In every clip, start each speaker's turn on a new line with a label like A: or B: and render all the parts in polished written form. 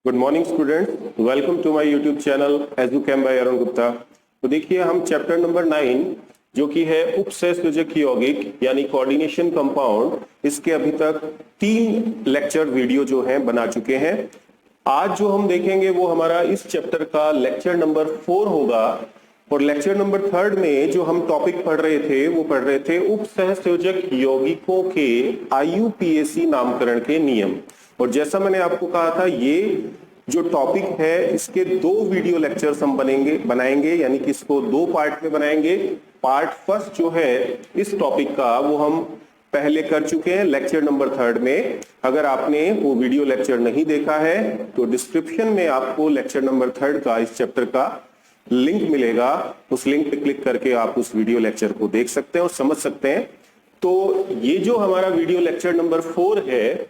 A: Good morning students, welcome to my YouTube channel एजुकेम by Arun Gupta. तो देखिए हम चैप्टर नंबर 9 जो कि है उपसहसंयोजक यौगिक यानी कोऑर्डिनेशन कंपाउंड, इसके अभी तक 3 लेक्चर वीडियो जो हैं बना चुके हैं। आज जो हम देखेंगे वो हमारा इस चैप्टर का लेक्चर नंबर 4 होगा। और लेक्चर नंबर 3 में जो हम टॉपिक पढ़ रहे थे उपसहसंयोजक यौगिकों के IUPAC नामकरण के नियम। और जैसा मैंने आपको कहा था, ये जो टॉपिक है इसके 2 वीडियो लेक्चर्स हम बनाएंगे, यानी कि इसको 2 पार्ट में बनाएंगे। पार्ट फर्स्ट जो है इस टॉपिक का वो हम पहले कर चुके हैं लेक्चर नंबर 3 में। अगर आपने वो वीडियो लेक्चर नहीं देखा है तो डिस्क्रिप्शन में आपको लेक्चर नंबर 3 का इस चैप्टर का लिंक मिलेगा। उस लिंक पे क्लिक करके आप उस वीडियो लेक्चर को देख सकते हैं और समझ सकते हैं। तो ये जो हमारा वीडियो लेक्चर नंबर 4 है,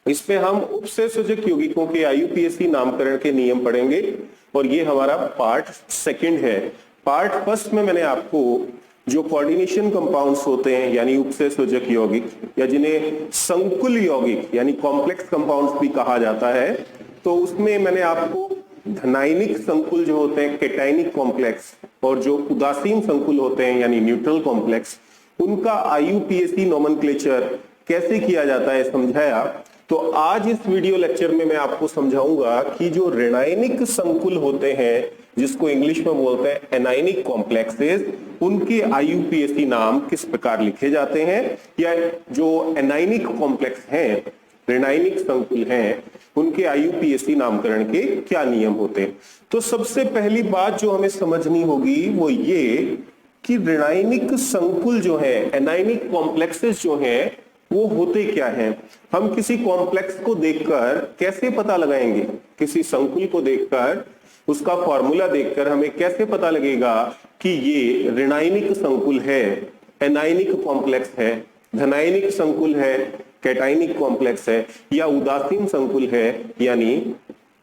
A: इस पे हम उपसहसंयोजक यौगिकों के IUPAC नामकरण के नियम पढ़ेंगे और ये हमारा पार्ट सेकंड है। पार्ट फर्स्ट में मैंने आपको जो कोऑर्डिनेशन कंपाउंड्स होते हैं यानी उपसहसंयोजक यौगिक या जिन्हें संकुल यौगिक यानी कॉम्प्लेक्स कंपाउंड्स भी कहा जाता है, तो उसमें मैंने आपको धनायनिक संकुल जो होते हैं कैटायनिक कॉम्प्लेक्स और जो उदासीन संकुल होते हैं यानी न्यूट्रल कॉम्प्लेक्स, उनका IUPAC नोमेनक्लेचर कैसे किया जाता है समझाया। तो आज इस वीडियो लेक्चर में मैं आपको समझाऊंगा कि जो ऋणायनिक संकुल होते हैं जिसको इंग्लिश में बोलते हैं एनायनिक कॉम्प्लेक्सेस, उनके IUPAC नाम किस प्रकार लिखे जाते हैं, या जो एनायनिक कॉम्प्लेक्स हैं, ऋणायनिक संकुल हैं, उनके IUPAC नामकरण के क्या नियम होते हैं। तो सबसे पहली बात जो हमें समझनी होगी वो ये कि ऋणायनिक संकुल जो है, एनायनिक कॉम्प्लेक्सेस जो हैं, वो होते क्या हैं। हम किसी कॉम्प्लेक्स को देखकर कैसे पता लगाएंगे, किसी संकुल को देखकर उसका फॉर्मूला देखकर हमें कैसे पता लगेगा कि ये ऋणायनिक संकुल है, एनायनिक कॉम्प्लेक्स है, धनायनिक संकुल है, कैटायनिक कॉम्प्लेक्स है, या उदासीन संकुल है यानी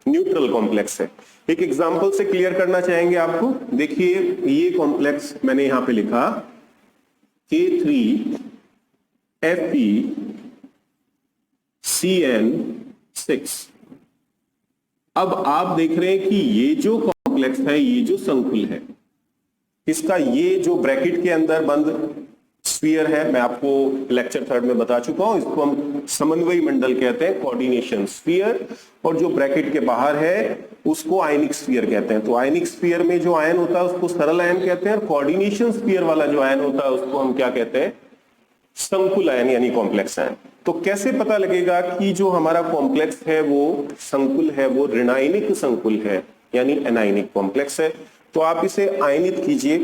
A: न्यूट्रल कॉम्प्लेक्स है। एक एग्जांपल से क्लियर करना चाहेंगे आपको। देखिए ये कॉम्प्लेक्स मैंने यहां पे लिखा K3FeCN6। अब आप देख रहे हैं कि ये जो कॉम्प्लेक्स है, ये जो संकुल है, इसका ये जो ब्रैकेट के अंदर बंद स्फीयर है, मैं आपको लेक्चर 3 में बता चुका हूं, इसको हम समन्वय मंडल कहते हैं, कोऑर्डिनेशन स्फीयर। और जो ब्रैकेट के बाहर है उसको आयनिक स्फीयर कहते हैं। तो आयनिक स्फीयर में जो आयन होता है उसको सरल आयन कहते हैं, और कोऑर्डिनेशन स्फीयर वाला जो आयन होता है उसको हम क्या कहते हैं, संकुल आयन यानी कॉम्प्लेक्स आयन। तो कैसे पता लगेगा कि जो हमारा कॉम्प्लेक्स है वो संकुल है, वो ऋणायनिक संकुल है यानी एनायनिक कॉम्प्लेक्स है। तो आप इसे आयनित कीजिए।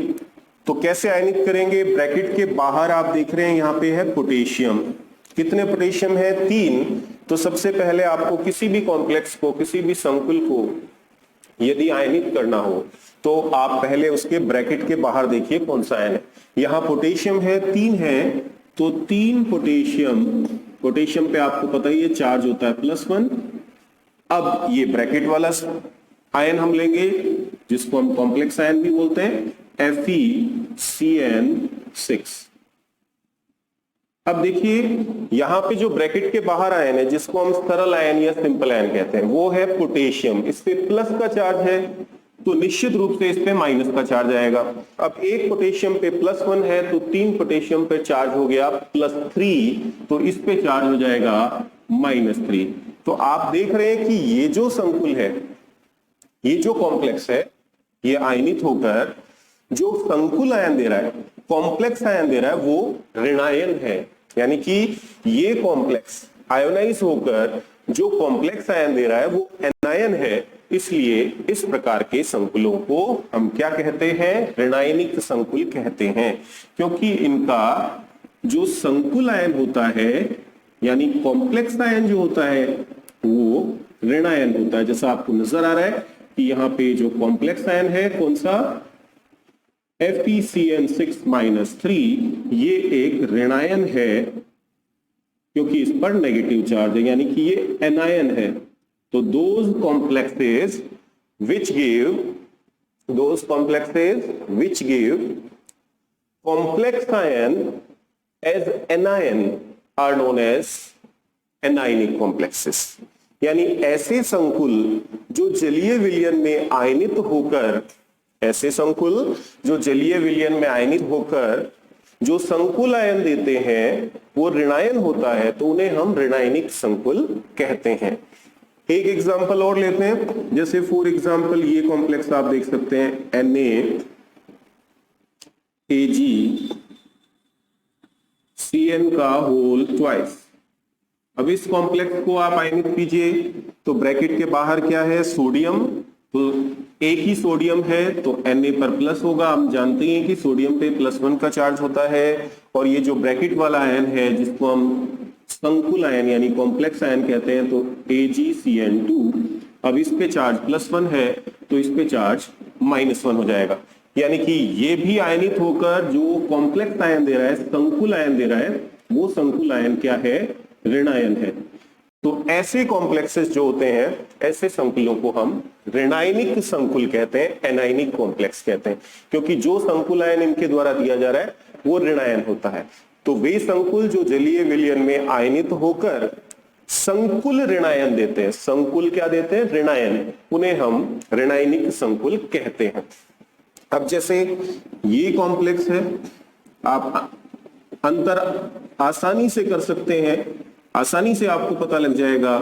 A: तो कैसे आयनित करेंगे, ब्रैकेट के बाहर आप देख रहे हैं यहाँ पे है पोटेशियम। कितने पोटेशियम है, 3। तो सबसे पहले आपको किसी भी कॉम्प्लेक्स को, किसी भी संकुल को यदि आयनित करना हो तो आप पहले उसके ब्रैकेट के बाहर देखिए कौन सा आयन है। यहाँ पोटेशियम है, 3 है, तो 3 पोटेशियम। पोटेशियम पे आपको पता ही है चार्ज होता है +1। अब ये ब्रैकेट वाला आयन हम लेंगे जिसको हम कॉम्प्लेक्स आयन भी बोलते हैं, FeCN6। अब देखिए यहां पे जो ब्रैकेट के बाहर आयन है जिसको हम सरल आयन या सिंपल आयन कहते हैं, वो है पोटेशियम। इस पे प्लस का चार्ज है तो निश्चित रूप से इस पे माइनस का चार्ज आएगा। अब एक पोटेशियम पे +1 है तो 3 पोटेशियम पे चार्ज हो गया +3, तो इस पे चार्ज हो जाएगा -3। तो आप देख रहे हैं कि ये जो संकुल है, ये जो कॉम्प्लेक्स है, ये आयनित होकर जो संकुल आयन दे रहा है, कॉम्प्लेक्स आयन दे रहा है, वो ऋणायन है। यानी कि ये कॉम्प्लेक्स आयोनाइज होकर जो कॉम्प्लेक्स आयन दे रहा है वो एनायन है। इसलिए इस प्रकार के संकुलों को हम क्या कहते हैं, ऋणायनिक संकुल कहते हैं, क्योंकि इनका जो संकुल आयन होता है यानी कॉम्प्लेक्स आयन जो होता है वो ऋणायन होता है। जैसा आपको नजर आ रहा है कि यहाँ पे जो कॉम्प्लेक्स आयन है कौन सा, FeCN6-3, ये एक ऋणायन है क्योंकि इस पर नेगेटिव चार्ज है, यानी कि ये एनायन है। तो those complexes which give complex ion as anion are known as anionic complexes. यानी ऐसे संकुल जो जलीय विलयन में आयनित होकर, ऐसे संकुल जो जलीय विलयन में आयनित होकर जो संकुल आयन देते हैं वो ऋणायन होता है, तो उन्हें हम ऋणायनिक संकुल कहते हैं। एक एग्जांपल और लेते हैं, जैसे फॉर एग्जांपल ये कॉम्प्लेक्स आप देख सकते हैं NaAgCN का होल ट्वाइस। अब इस कॉम्प्लेक्स को आप आयनित कीजिए तो ब्रैकेट के बाहर क्या है, सोडियम, तो एक ही सोडियम है तो Na पर प्लस होगा। हम जानते हैं कि सोडियम पे +1 का चार्ज होता है, और ये जो ब्रैकेट वाला आयन है जिसको हम संकुल आयन यानी कॉम्प्लेक्स आयन कहते हैं, तो AgCN2, अब इस पे चार्ज +1 है तो इस पे चार्ज -1 हो जाएगा। यानी कि ये भी आयनित होकर जो कॉम्प्लेक्स आयन दे रहा है, संकुल आयन दे रहा है, वो संकुल आयन क्या है, ऋणायन है। तो ऐसे कॉम्प्लेक्सेस जो होते हैं, ऐसे संकुलों को हम ऋणायनिक संकुल कहते हैं, एनायनिक कॉम्प्लेक्स कहते हैं, क्योंकि जो संकुल आयन इनके द्वारा दिया जा रहा है वो ऋणायन होता है। तो वे संकुल जो जलीय विलयन में आयनित होकर संकुल ऋणायन देते हैं, संकुल क्या देते हैं, ऋणायन, उन्हें हम ऋणायनिक संकुल कहते हैं। अब जैसे ये कॉम्प्लेक्स है, आप अंतर आसानी से कर सकते हैं, आसानी से आपको पता लग जाएगा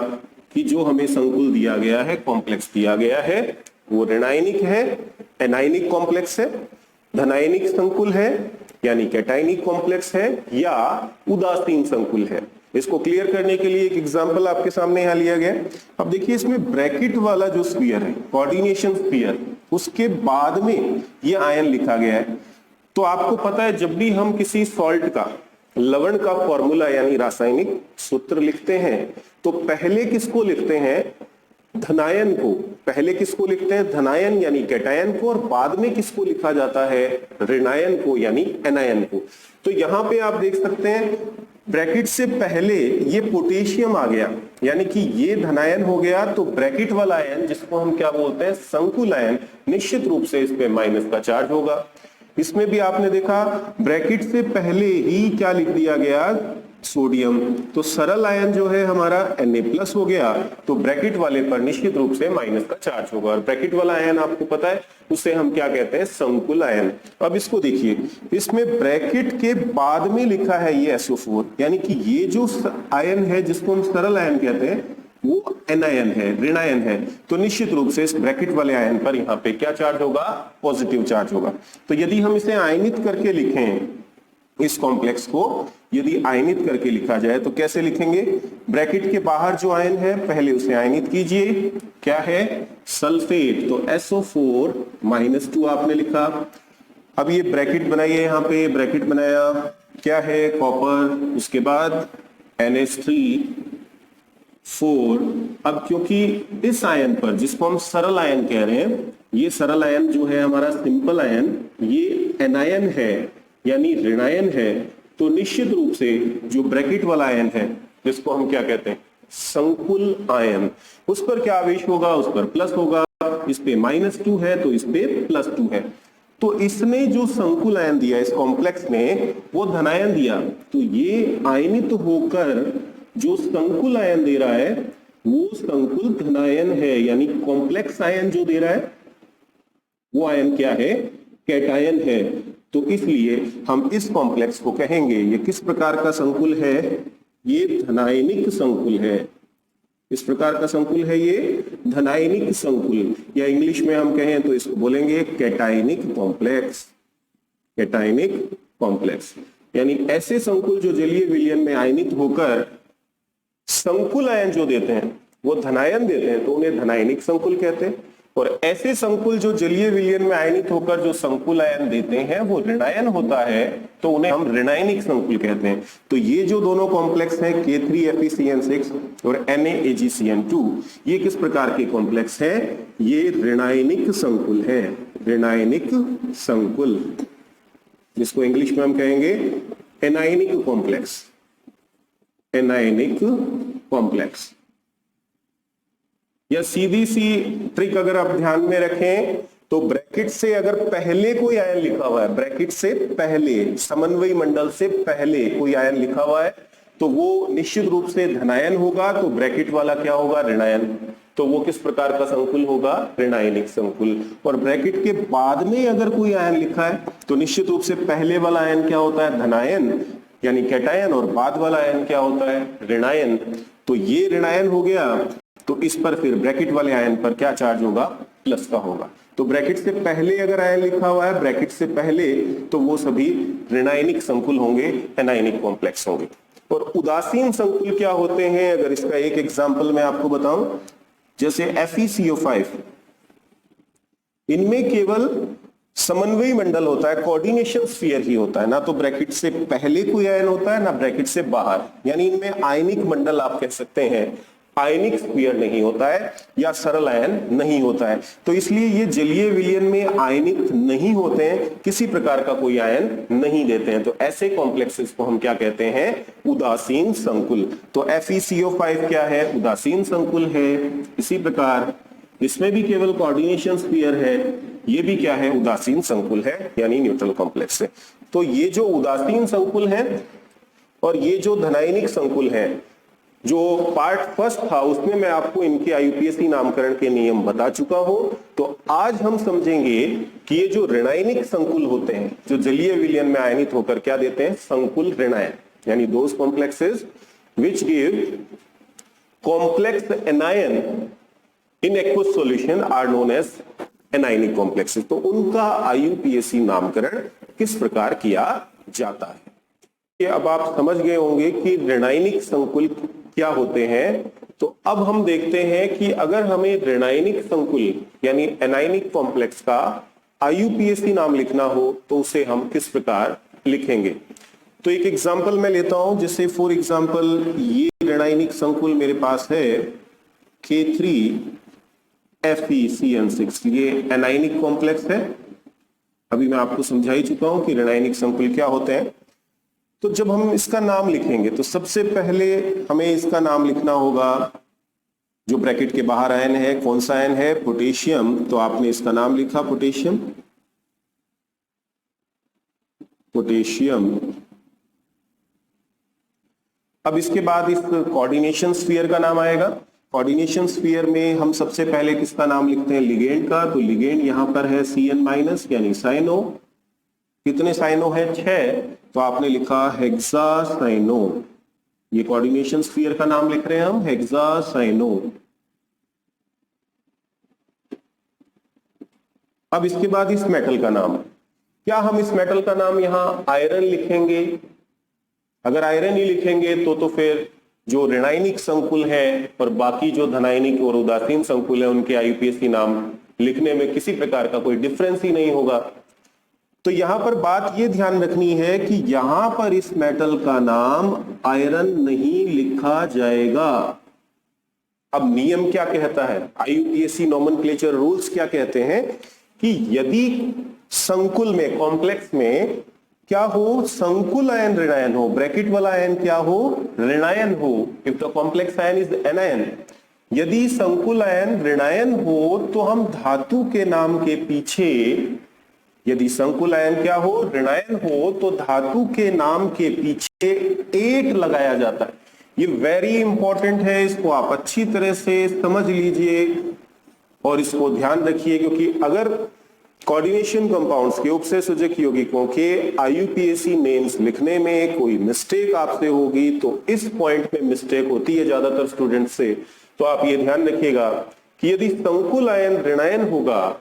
A: कि जो हमें संकुल दिया गया है, कॉम्प्लेक्स दिया गया है, वो ऋणायनिक है, एनायनिक कॉम्प्लेक्स है, धनायनिक संकुल है यानी कैटायनिक कॉम्प्लेक्स है, या उदासीन संकुल है। इसको क्लियर करने के लिए एक एग्जांपल आपके सामने यहां लिया गया। अब देखिए इसमें ब्रैकेट वाला जो स्फीयर है, कोऑर्डिनेशन स्फीयर, उसके बाद में ये आयन लिखा गया है। तो आपको पता है जब भी हम किसी सॉल्ट का, लवण का फॉर्मूला यानी रासायनिक सूत्र लिखते हैं तो पहले किसको लिखते हैं, धनायन को, पहले किसको लिखते हैं, धनायन यानी कैटायन को, और बाद में किसको लिखा जाता है, ऋणायन को यानी एनायन को। तो यहां पे आप देख सकते हैं ब्रैकेट से पहले ये पोटेशियम आ गया, यानी कि ये धनायन हो गया, तो ब्रैकेट वाला आयन जिसको हम क्या बोलते हैं, संकुल आयन, निश्चित रूप से इस पे माइनस का चार्ज होगा। इसमें भी आपने देखा ब्रैकेट से पहले ही क्या लिख दिया गया, सोडियम, तो सरल आयन जो है हमारा Na+ हो गया, तो ब्रैकेट वाले पर निश्चित रूप से माइनस का चार्ज होगा, और ब्रैकेट वाला आयन आपको पता है उसे हम क्या कहते हैं, संकुल आयन। अब इसको देखिए, इसमें ब्रैकेट के बाद में लिखा है ये SO4, यानी कि ये जो आयन है जिसको हम सरल आयन कहते हैं वो एनायन है, ऋणायन है, तो निश्चित रूप से इस ब्रैकेट वाले आयन पर यहाँ पे क्या चार्ज होगा, पॉजिटिव चार्ज होगा। तो यदि हम इसे आयनित करके लिखें, इस कॉम्प्लेक्स को यदि आयनित करके लिखा जाए तो कैसे लिखेंगे, ब्रैकेट के बाहर जो आयन है पहले उसे आयनित कीजिए, क्या है, सल्फेट, तो SO4-2 आपने लिखा। अब ये ब्रैकेट बनाइए, यहाँ पे ब्रैकेट बनाया, क्या है, कॉपर, उसके बाद NH3 अब क्योंकि इस आयन पर जिसको हम सरल आयन कह रहे हैं, ये सरल आयन जो है हमारा सिंपल आयन, ये एनायन है यानी ऋणायन है, तो निश्चित रूप से जो ब्रैकेट वाला आयन है जिसको हम क्या कहते हैं, संकुल आयन, उस पर क्या आवेश होगा, उस पर प्लस होगा, इस पे -2 है तो इस पे +2 है। तो इसने जो संकुल आयन दिया, इस कॉम्प्लेक्स ने वो धनायन दिया, तो ये आयनित होकर जो संकुल आयन दे रहा है वो संकुल धनायन है, यानी कॉम्प्लेक्स आयन जो दे रहा है वो आयन क्या है, कैटायन है। तो इसलिए हम इस कॉम्प्लेक्स को कहेंगे, ये किस प्रकार का संकुल है, ये धनायनिक संकुल है। इस प्रकार का संकुल है ये धनायनिक संकुल, या इंग्लिश में हम कहें तो इसको बोलेंगे कैटायनिक कॉम्प्लेक्स, कैटायनिक कॉम्प्लेक्स, यानी ऐसे संकुल जो जलीय विलयन में आयनित होकर संकुल आयन जो देते हैं वो धनायन देते हैं, तो उन्हें धनायनिक संकुल कहते हैं, और ऐसे संकुल जो जलीय विलयन में आयनित होकर जो संकुल आयन देते हैं वो ऋणायन होता है, तो उन्हें हम ऋणायनिक संकुल कहते हैं। तो ये जो दोनों कॉम्प्लेक्स हैं K3FeCN6 और NaAgCN2, ये किस प्रकार के कॉम्प्लेक्स हैं, ये ऋणायनिक संकुल है, ऋणायनिक संकुल, जिसको इंग्लिश में हम कहेंगे एनायनिक कॉम्प्लेक्स, एनायनिक कॉम्प्लेक्स। या सीधी सी ट्रिक अगर आप ध्यान में रखें तो ब्रैकेट से अगर पहले कोई आयन लिखा हुआ है, ब्रैकेट से पहले, समन्वयी मंडल से पहले कोई आयन लिखा हुआ है, तो वो निश्चित रूप से धनायन होगा, तो ब्रैकेट वाला क्या होगा, ऋणायन। तो वो किस प्रकार का संकुल होगा, ऋणायनिक संकुल। और ब्रैकेट के बाद में अगर कोई आयन लिखा है तो निश्चित रूप से पहले वाला आयन क्या होता है, धनायन यानी कैटायन, और बाद वाला आयन क्या होता है, ऋणायन। तो ये ऋणायन हो गया, तो इस पर फिर ब्रैकेट वाले आयन पर क्या चार्ज होगा, प्लस का होगा। तो ब्रैकेट से पहले अगर आयन लिखा हुआ है ब्रैकेट से पहले, तो वो सभी ऋणायनिक संकुल होंगे, एनायनिक कॉम्प्लेक्स होंगे। और उदासीन संकुल क्या होते हैं, अगर इसका एक एग्जांपल मैं आपको बताऊं, जैसे FeCO5, इनमें केवल समन्वयी मंडल होता है, कोऑर्डिनेशन स्फीयर ही होता है, ना तो ब्रैकेट से पहले कोई आयन होता है ना ब्रैकेट से बाहर, यानी इनमें आयनिक मंडल आप कह सकते हैं, आयनिक स्फीयर नहीं होता है या सरल आयन नहीं होता है। तो इसलिए ये जलीय विलयन में आयनिक नहीं होते हैं, किसी प्रकार का कोई आयन नहीं देते हैं। तो ऐसे कॉम्प्लेक्सेस को हम क्या कहते हैं, उदासीन संकुल। तो FeCO5 क्या है, उदासीन संकुल है। इसी प्रकार इसमें भी केवल कोऑर्डिनेशन स्फीयर है, ये भी क्या है, उदासीन संकुल है, यानी न्यूट्रल कॉम्प्लेक्स है। तो ये जो उदासीन संकुल है और ये जो धनायनिक संकुल है, जो पार्ट फर्स्ट था उसमें मैं आपको इनके IUPAC नामकरण के नियम बता चुका हूं। तो आज हम समझेंगे कि ये जो ऋणायनिक संकुल होते हैं, जो जलीय विलयन में आयनित होकर क्या देते हैं, संकुल ऋणायन, यानी those complexes which give complex anion in aqueous solution are known as anionic complexes. तो उनका IUPAC नामकरण किस प्रकार किया जाता है, ये अब आप समझ गए होंगे कि ऋणायनिक संकुल क्या होते हैं। तो अब हम देखते हैं कि अगर हमें ऋणायनिक संकुल यानी एनायनिक कॉम्प्लेक्स का IUPAC नाम लिखना हो तो उसे हम किस प्रकार लिखेंगे। तो एक एग्जांपल मैं लेता हूं, जैसे फॉर एग्जांपल ये ऋणायनिक संकुल मेरे पास है K3FeCN6, ये एनायनिक कॉम्प्लेक्स है। अभी मैं आपको समझा ही चुका हूं कि ऋणायनिक संकुल क्या होते हैं। तो जब हम इसका नाम लिखेंगे तो सबसे पहले हमें इसका नाम लिखना होगा, जो ब्रैकेट के बाहर आयन है, कौन सा आयन है, पोटेशियम। तो आपने इसका नाम लिखा पोटेशियम, पोटेशियम। अब इसके बाद इस कोऑर्डिनेशन स्फीयर का नाम आएगा। कोऑर्डिनेशन स्फीयर में हम सबसे पहले किसका नाम लिखते हैं, लिगेंड का। तो लिगेंड यहां पर है CN- यानी साइनो। कितने साइनो है, 6। तो आपने लिखा हेक्सासाइनो। ये कोऑर्डिनेशन स्फीयर का नाम लिख रहे हैं हम, हेक्सासाइनो। अब इसके बाद इस मेटल का नाम, क्या हम इस मेटल का नाम यहां आयरन लिखेंगे? अगर आयरन ही लिखेंगे तो फिर जो ऋणायनिक संकुल है और बाकी जो धनायनिक और उदासीन संकुल है उनके IUPAC नाम लिखने में किसी प्रकार का कोई डिफरेंस ही नहीं होगा। तो यहां पर बात यह ध्यान रखनी है कि यहां पर इस मेटल का नाम आयरन नहीं लिखा जाएगा। अब नियम क्या कहता है, IUPAC नोमेनक्लेचर रूल्स क्या कहते हैं कि यदि संकुल में, कॉम्प्लेक्स में क्या हो, संकुल आयन ऋणायन हो, ब्रैकेट वाला आयन क्या हो, ऋणायन हो, if the complex ion is anion. यदि संकुल आयन ऋणायन हो तो हम धातु के नाम के पीछे, यदि संकुल आयन क्या हो, ऋणायन हो, तो धातु के नाम के पीछे 8 लगाया जाता है। ये वेरी इंपॉर्टेंट है, इसको आप अच्छी तरह से समझ लीजिए और इसको ध्यान रखिए, क्योंकि अगर कोऑर्डिनेशन कंपाउंड्स के उपसर्जक यौगिकों के IUPAC नेम्स लिखने में कोई मिस्टेक आपसे होगी तो इस पॉइंट में मिस्टेक होती है ज्यादातर स्टूडेंट से। तो आप ये ध्यान रखिएगा कि यदि संकुल आयन ऋणायन होगा,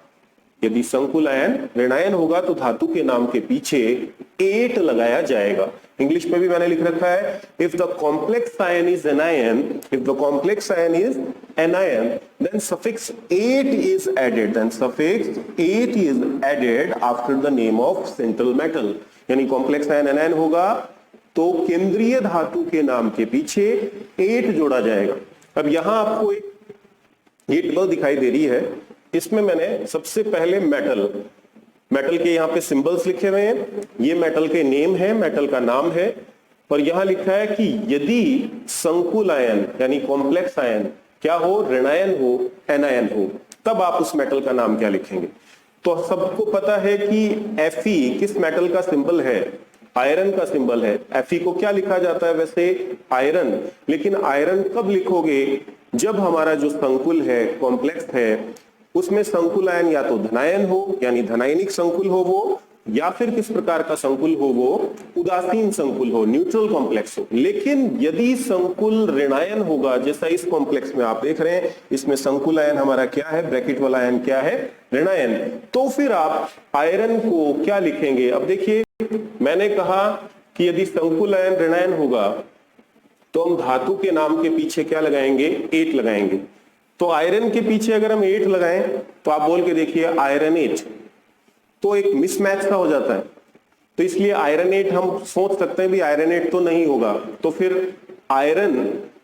A: यदि संकुल आयन ऋणायन होगा तो धातु के नाम के पीछे 8 लगाया जाएगा। इंग्लिश में भी मैंने लिख रखा है, if the complex ion is anion, if the complex ion is anion, then suffix 8 is added, then suffix 8 is added after the name of central metal. यानी कॉम्प्लेक्स आयन एनायन होगा तो केंद्रीय धातु के नाम के पीछे 8 जोड़ा जाएगा। अब यहां आपको एक ये टेबल दिखाई दे रही है, इसमें मैंने सबसे पहले मेटल के यहाँ पे सिंबल्स लिखे हुए हैं, ये मेटल के नेम है, मेटल का नाम है, और यहां लिखा है कि यदि संकुल आयन यानी कॉम्प्लेक्स आयन क्या हो, ऋणायन हो, एनायन हो, तब आप उस मेटल का नाम क्या लिखेंगे। तो सबको पता है कि Fe किस मेटल का सिंबल है, आयरन का सिंबल है। Fe को क्या लिखा जाता है वैसे? आयरन। लेकिन आयरन कब लिखोगे? जब हमारा जो संकुल है, कॉम्प्लेक्स है, उसमें संकुल आयन या तो धनायन हो यानी धनायनिक संकुल हो वो, या फिर किस प्रकार का संकुल हो वो? उदासीन संकुल हो, न्यूट्रल कॉम्प्लेक्स हो। लेकिन यदि संकुल ऋणायन होगा, जैसा इस कॉम्प्लेक्स में आप देख रहे हैं, इसमें संकुल आयन हमारा क्या है? ब्रैकेट वाला आयन क्या है? ऋणायन। तो फिर आप आयरन को क्या लिखेंगे? अब देखिए, मैंने कहा कि यदि संकुल आयन ऋणायन होगा तो हम धातु के नाम के पीछे क्या लगाएंगे? 8 लगाएंगे। तो आयरन के पीछे अगर हम 8 लगाएं तो आप बोल के देखिए आयरनेट, तो एक मिसमैच सा हो जाता है। तो इसलिए आयरनेट हम सोच सकते हैं भी आयरनेट तो नहीं होगा। तो फिर आयरन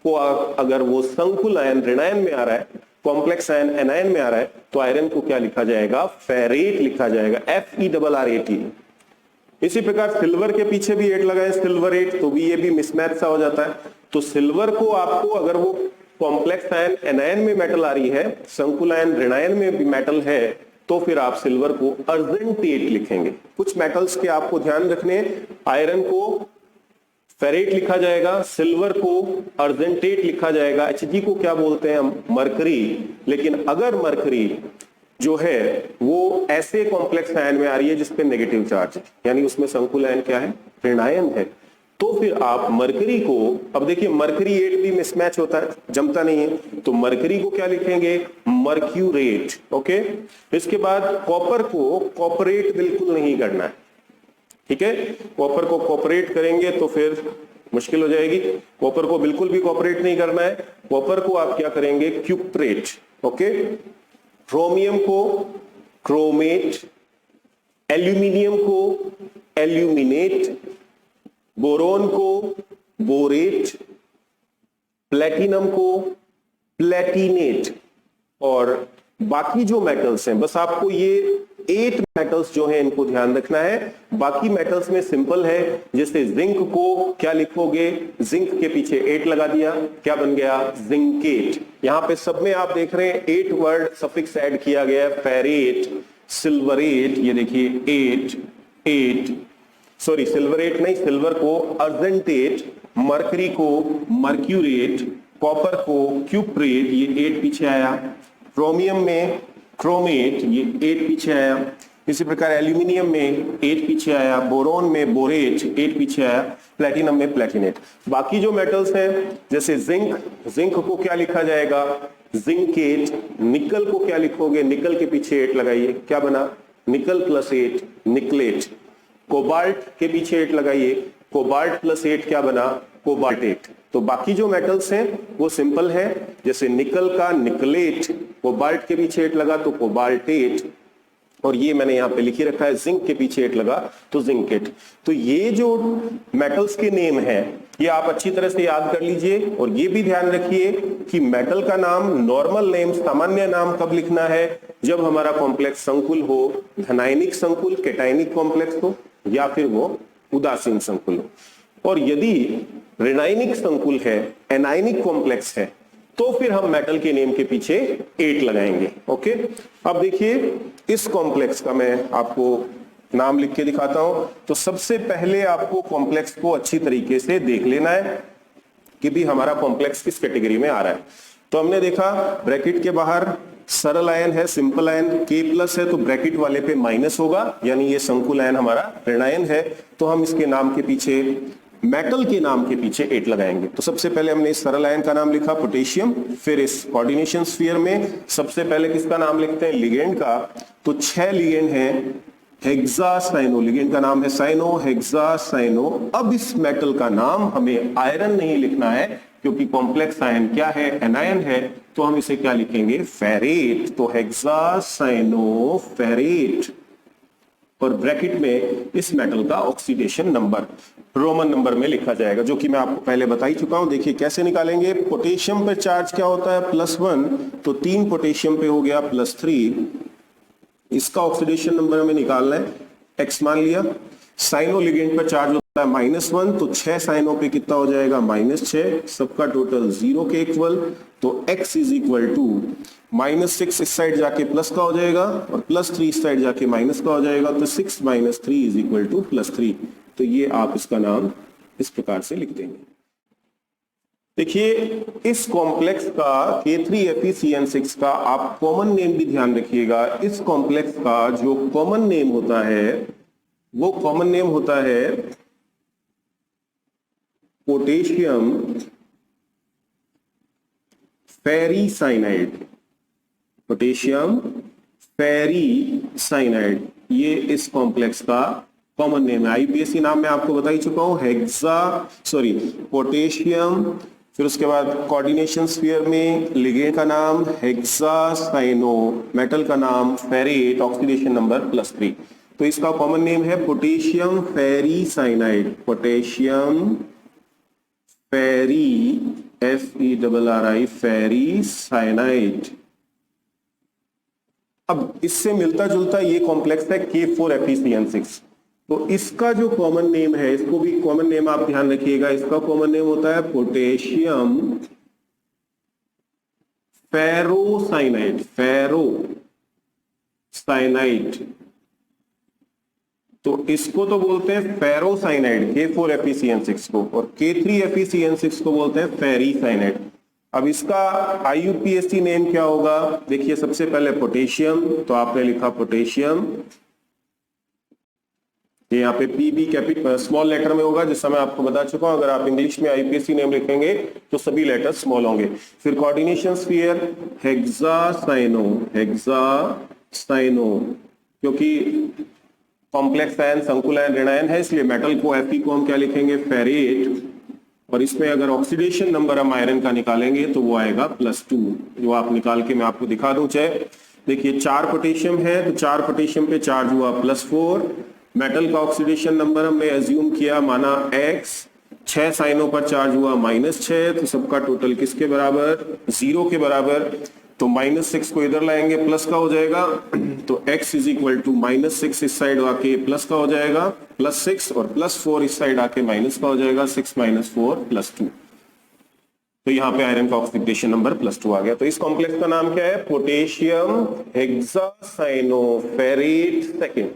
A: को अगर वो संकुल आयन ऋणायन में आ रहा है, कॉम्प्लेक्स आयन एनायन में आ रहा है, तो आयरन को क्या लिखा जाएगा? फेरेट लिखा जाएगा, FeRRAT। इसी प्रकार सिल्वर के पीछे भी 8 लगाए, सिल्वरेट, तो भी ये भी मिसमैच सा हो जाता है। तो सिल्वर को आपको अगर वो कॉम्प्लेक्स आयन एनायन में मेटल आ रही है, संकुल आयन ऋणायन में भी मेटल है, तो फिर आप सिल्वर को अर्जेंटेट लिखेंगे। कुछ मेटल्स के आपको ध्यान रखने, आयरन को फेरेट लिखा जाएगा, सिल्वर को अर्जेंटेट लिखा जाएगा, Hg को क्या बोलते हैं हम? मरकरी। लेकिन अगर मरकरी जो है वो ऐसे कॉम्प्लेक्स आयन में आ रही है जिसपे नेगेटिव चार्ज है, यानी उसमें संकुल आयन क्या है? ऋणायन है, तो फिर आप मरकरी को, अब देखिए मरकरी 8 भी मिसमैच होता है, जमता नहीं है, तो मरकरी को क्या लिखेंगे? मर्क्यूरेट। ओके। इसके बाद कॉपर को कॉपरेट बिल्कुल नहीं करना है, ठीक है? कॉपर को कॉपरेट करेंगे तो फिर मुश्किल हो जाएगी। कॉपर को बिल्कुल भी कॉपरेट नहीं करना है। कॉपर को आप क्या करेंगे? क्यूप्रेट। ओके। क्रोमियम को क्रोमेट, एल्यूमिनियम को एल्यूमिनेट, बोरोन को बोरेट, प्लेटिनम को प्लेटिनेट, और बाकी जो मेटल्स हैं, बस आपको ये 8 मेटल्स जो हैं इनको ध्यान रखना है। बाकी मेटल्स में सिंपल है, जैसे जिंक को क्या लिखोगे? जिंक के पीछे 8 लगा दिया, क्या बन गया? जिंकेट। यहां पे सब में आप देख रहे हैं 8 वर्ड सफिक्स ऐड किया गया है, फेरेट, सिल्वरेट, ये देखिए 8, सॉरी सिल्वरेट नहीं, सिल्वर को अर्जेंटेट, मरकरी को मर्क्यूरेट, कॉपर को क्यूप्रेट, ये 8 पीछे आया, क्रोमियम में क्रोमेट, ये 8 पीछे आया, इसी प्रकार एल्यूमिनियम में 8 पीछे आया, बोरोन में बोरेट 8 पीछे आया, प्लेटिनम में प्लेटिनेट। बाकी जो मेटल्स हैं जैसे जिंक, जिंक को क्या लिखा जाएगा? जिंकेट। निकल को क्या लिखोगे? निकल के पीछे 8 लगाइए, क्या बना? Nickel plus 8 निकलेट। कोबाल्ट के पीछे 8 लगाइए, कोबाल्ट प्लस 8 क्या बना? कोबाल्टेट। तो बाकी जो मेटल्स हैं वो सिंपल है, जैसे निकल का निकलेट, कोबाल्ट के पीछे 8 लगा तो कोबाल्टेट, और ये मैंने यहां पे लिखी रखा है जिंक के पीछे 8 लगा तो जिंकेट। तो ये जो मेटल्स के नेम है ये आप अच्छी तरह से याद कर लीजिए, और ये भी ध्यान रखिए कि मेटल का नाम, नॉर्मल नेम, सामान्य नाम कब लिखना है? जब हमारा कॉम्प्लेक्स संकुल हो, धनायनिक संकुल, कैटायनिक कॉम्प्लेक्स हो, या फिर वो उदासीन संकुल हो। और यदि ऋणायनिक संकुल है, एनायनिक कॉम्प्लेक्स है, तो फिर हम मेटल के नेम के पीछे 8 लगाएंगे। ओके। अब देखिए इस कॉम्प्लेक्स का मैं आपको नाम लिख के दिखाता हूं। तो सबसे पहले आपको कॉम्प्लेक्स को अच्छी तरीके से देख लेना है कि भी हमारा कॉम्प्लेक्स किस कैटेगरी में आ रहा है। तो हमने देखा ब्रैकेट के बाहर सरल आयन है, सिंपल आयन, K प्लस है तो ब्रैकेट वाले पे माइनस होगा, यानी ये संकुल आयन हमारा ऋणायन है, तो हम इसके नाम के पीछे, मेटल के नाम के पीछे 8 लगाएंगे। तो सबसे पहले हमने इस सरल आयन का नाम लिखा पोटेशियम, फिर इस कोऑर्डिनेशन स्फीयर में सबसे पहले किसका नाम लिखते हैं? लिगेंड का। तो 6 लिगेंड हैं, हेक्सासाइनो, लिगेंड का नाम है साइनो, हेक्सासाइनो। अब इस मेटल का नाम हमें आयरन नहीं लिखना है क्योंकि कॉम्प्लेक्स आयन क्या है? एनायन है, तो हम इसे क्या लिखेंगे? फेरेट। तो हेक्सासाइनो फेरेट, और ब्रैकेट में इस मेटल का ऑक्सीडेशन नंबर रोमन नंबर में लिखा जाएगा, जो कि मैं आपको पहले बता ही चुका हूं। देखिए कैसे निकालेंगे। पोटेशियम पे चार्ज क्या होता है? +1, तो 3 पोटेशियम पे हो गया +3, इसका ऑक्सीडेशन नंबर हमें निकालना है, x मान लिया। साइनो लिगेंड पर चार्ज होता है -1, तो 6 साइनो पे कितना हो जाएगा? -6, सबका टोटल 0 के इक्वल, तो x इज इक्वल टू -6 इस साइड जाके प्लस का हो जाएगा और +3 इस साइड जाके माइनस का हो जाएगा, तो 6 - 3 इज इक्वल टू +3। तो ये आप इसका नाम इस प्रकार से लिख देंगे। देखिए इस कॉम्प्लेक्स का K3FeCN6 का आप कॉमन नेम भी ध्यान रखिएगा। इस कॉम्प्लेक्स का जो कॉमन नेम होता है वो कॉमन नेम होता है पोटेशियम फेरीसाइनाइड। पोटेशियम फेरीसाइनाइड ये इस कॉम्प्लेक्स का कॉमन नेम है। आईपीएससी नाम मैं आपको बता ही चुका हूं, पोटेशियम, फिर उसके बाद कोऑर्डिनेशन स्फीयर में लिगेंड का नाम हेक्सासाइनो, मेटल का नाम फेरेट, ऑक्सीडेशन नंबर +3। तो इसका कॉमन नेम है पोटेशियम फेरीसाइनाइड। पोटेशियम फेरी FeRri फेरीसाइनाइड। अब इससे मिलता जुलता ये कॉम्प्लेक्स है K4FeCN6। तो इसका जो कॉमन नेम है, इसको भी कॉमन नेम आप ध्यान रखिएगा, इसका कॉमन नेम होता है पोटेशियम फेरोसाइनाइड। फेरोसाइनाइड तो इसको तो बोलते हैं फेरोसाइनाइड K4FeCN6 को, और K3FeCN6 को बोलते हैं फेरीसाइनाइड। अब इसका IUPAC नेम क्या होगा? देखिए सबसे पहले पोटेशियम, तो आपने लिखा पोटेशियम, ये यहाँ पे PB कैपिटल स्मॉल लेटर में होगा, जिस समय आपको बता चुका हूं। अगर आप इंग्लिश में IUPAC नेम लिखेंगे तो सभी लेटर स्मॉल होंगे। फिर कोऑर्डिनेशन स्फीयर हेक्सासाइनो, क्योंकि कॉम्प्लेक्स आयन संकुल आयन ऋण आयन है, इसलिए मेटल को Fe को हम क्या लिखेंगे? फेरेट। और इसमें अगर ऑक्सीडेशन नंबर हम आयरन का निकालेंगे तो वो आएगा +2, जो आप निकाल के मैं आपको दिखा दूं। चाहे देखिए 4 पोटेशियम है तो 4 पोटेशियम पे चार्ज हुआ +4। मेटल का ऑक्सीडेशन नंबर हमने एज्यूम किया, माना X। 6 साइनों पर चार्ज हुआ -6, तो सबका टोटल किसके बराबर? 0 के बराबर। तो -6 को इधर लाएंगे, प्लस का हो जाएगा, तो x इज इक्वल टू -6 इस साइड आके प्लस का हो जाएगा +6, और +4 इस साइड आके माइनस का हो जाएगा 6 - 4 +2। तो यहाँ पे आयरन का ऑक्सीडेशन नंबर +2 आ गया। तो इस कॉम्प्लेक्स का नाम क्या है? Potassium hexacyanoferrate second.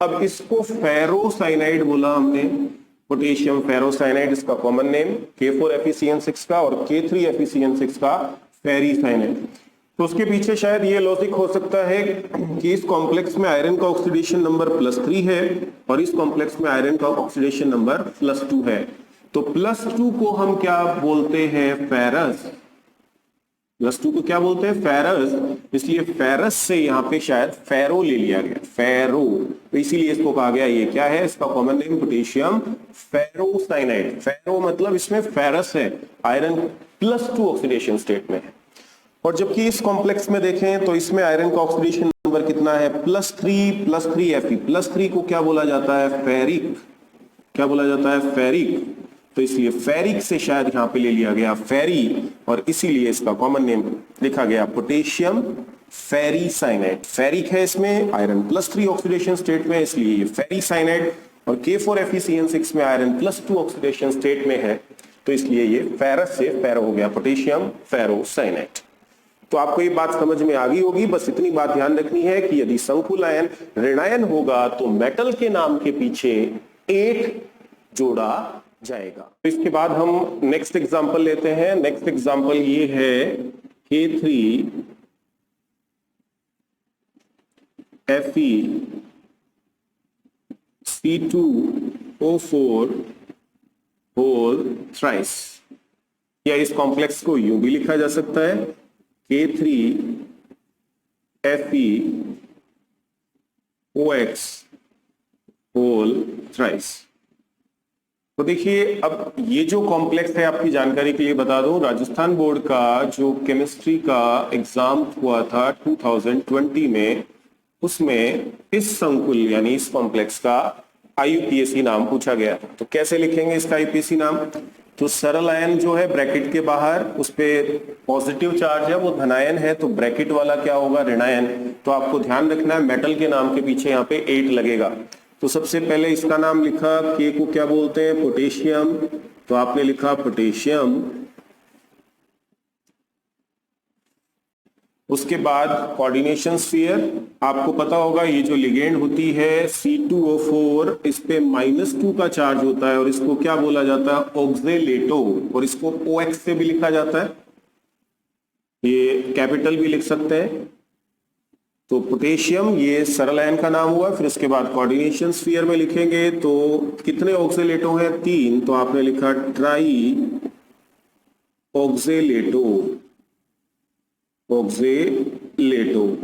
A: अब इसको फेरोसाइनाइड बोला हमने, पोटेशियम फेरोसाइनाइड इसका कॉमन नेम, K4FeCN6 का और K3FeCN6 का फेरीसाइनाइड। तो उसके पीछे शायद ये लॉजिक हो सकता है कि इस कॉम्प्लेक्स में आयरन का ऑक्सीडेशन नंबर +3 है और इस कॉम्प्लेक्स में आयरन का ऑक्सीडेशन नंबर +2 है। तो +2 को हम क्या बोलते हैं? फेरस। +2 को क्या बोलते हैं? फेरस। इसलिए फेरस से यहाँ पे शायद फेरो ले लिया गया, फेरो। तो इसीलिए इसको कहा गया, ये क्या है? इसका कॉमन नेम पोटेशियम फेरोसाइनाइड। फेरो मतलब इसमें फेरस है, आयरन +2 ऑक्सीडेशन स्टेट में है। और जबकि इस कॉम्प्लेक्स में देखें तो इसमें आयरन का ऑक्सीडेशन नंबर कितना है? +3 Fe। +3 को क्या बोला जाता है? फेरिक। क्या बोला जाता है? फेरिक। तो इसलिए फेरिक से शायद यहाँ पे ले लिया गया फेरी, और इसीलिए इसका कॉमन नेम लिखा गया पोटेशियम फेरीसाइनाइड। फेरिक है इसमें, आयरन +3 ऑक्सीडेशन स्टेट में, इसलिए ये फेरीसाइनाइड। और K4FeCN6 में आयरन +2 ऑक्सीडेशन स्टेट में है, तो इसलिए ये फेरस से फेरो हो गया, पोटेशियम फेरोसाइनाइड। तो आपको ये बात समझ में आ गई होगी। बस इतनी बात ध्यान रखनी है कि यदि संकुल आयन ऋणायन होगा तो मेटल के नाम के पीछे 8 जोड़ा जाएगा। तो इसके बाद हम नेक्स्ट एग्जांपल लेते हैं। नेक्स्ट एग्जांपल ये है K3FeC2O4 होल थ्राइस, या इस कॉम्प्लेक्स को यूं भी लिखा जा सकता है K3FeOX होल थ्राइस। तो देखिए अब ये जो कॉम्प्लेक्स है, आपकी जानकारी के लिए बता दूं, राजस्थान बोर्ड का जो केमिस्ट्री का एग्जाम हुआ था 2020 में, उसमें इस संकुल यानी इस कॉम्प्लेक्स का IUPAC नाम पूछा गया। तो कैसे लिखेंगे इसका IUPAC नाम? तो सरल आयन जो है ब्रैकेट के बाहर, उस पे पॉजिटिव चार्ज है, वो धनायन है, तो ब्रैकेट वाला क्या होगा? ऋणायन। तो आपको ध्यान रखना है मेटल के नाम के पीछे यहाँ पे 8 लगेगा। तो सबसे पहले इसका नाम लिखा, K को क्या बोलते हैं? पोटेशियम। तो आपने लिखा पोटेशियम उसके बाद कोऑर्डिनेशन स्फीयर, आपको पता होगा ये जो लिगेंड होती है C2O4, इस पे -2 का चार्ज होता है और इसको क्या बोला जाता है, ऑक्जेलेटो, और इसको OX से भी लिखा जाता है, ये कैपिटल भी लिख सकते हैं। तो पोटेशियम ये सरल आयन का नाम हुआ। फिर इसके बाद कोऑर्डिनेशन स्फीयर में लिखेंगे तो कितने ऑक्जेलेटो हैं, 3, तो आपने लिखा ट्राई ऑक्जेलेटो, ऑक्जेलेटो।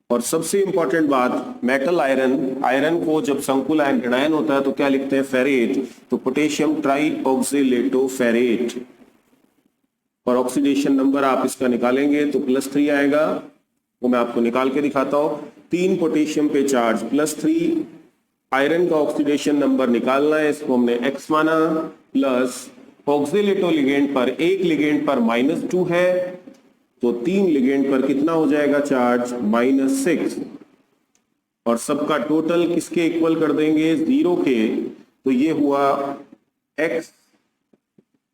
A: और सबसे इंपॉर्टेंट बात, मेटल आयरन, आयरन को जब संकुल आयन ऋणायन होता है तो क्या लिखते हैं, फेरेट, तो पोटेशियम ट्राई ऑक्जेलेटो फेरेट। और ऑक्सीडेशन नंबर आप इसका निकालेंगे तो +3 आएगा, वो मैं आपको निकाल के दिखाता हूं। 3 पोटेशियम पे चार्ज +3, आयरन का ऑक्सीडेशन नंबर निकालना है, इसको हमने X माना, प्लस ऑक्जेलेटो लिगेंड पर, एक लिगेंड पर -2 है, तो 3 लिगेंड पर कितना हो जाएगा चार्ज, -6, और सबका टोटल किसके इक्वल कर देंगे, 0 के, तो ये हुआ X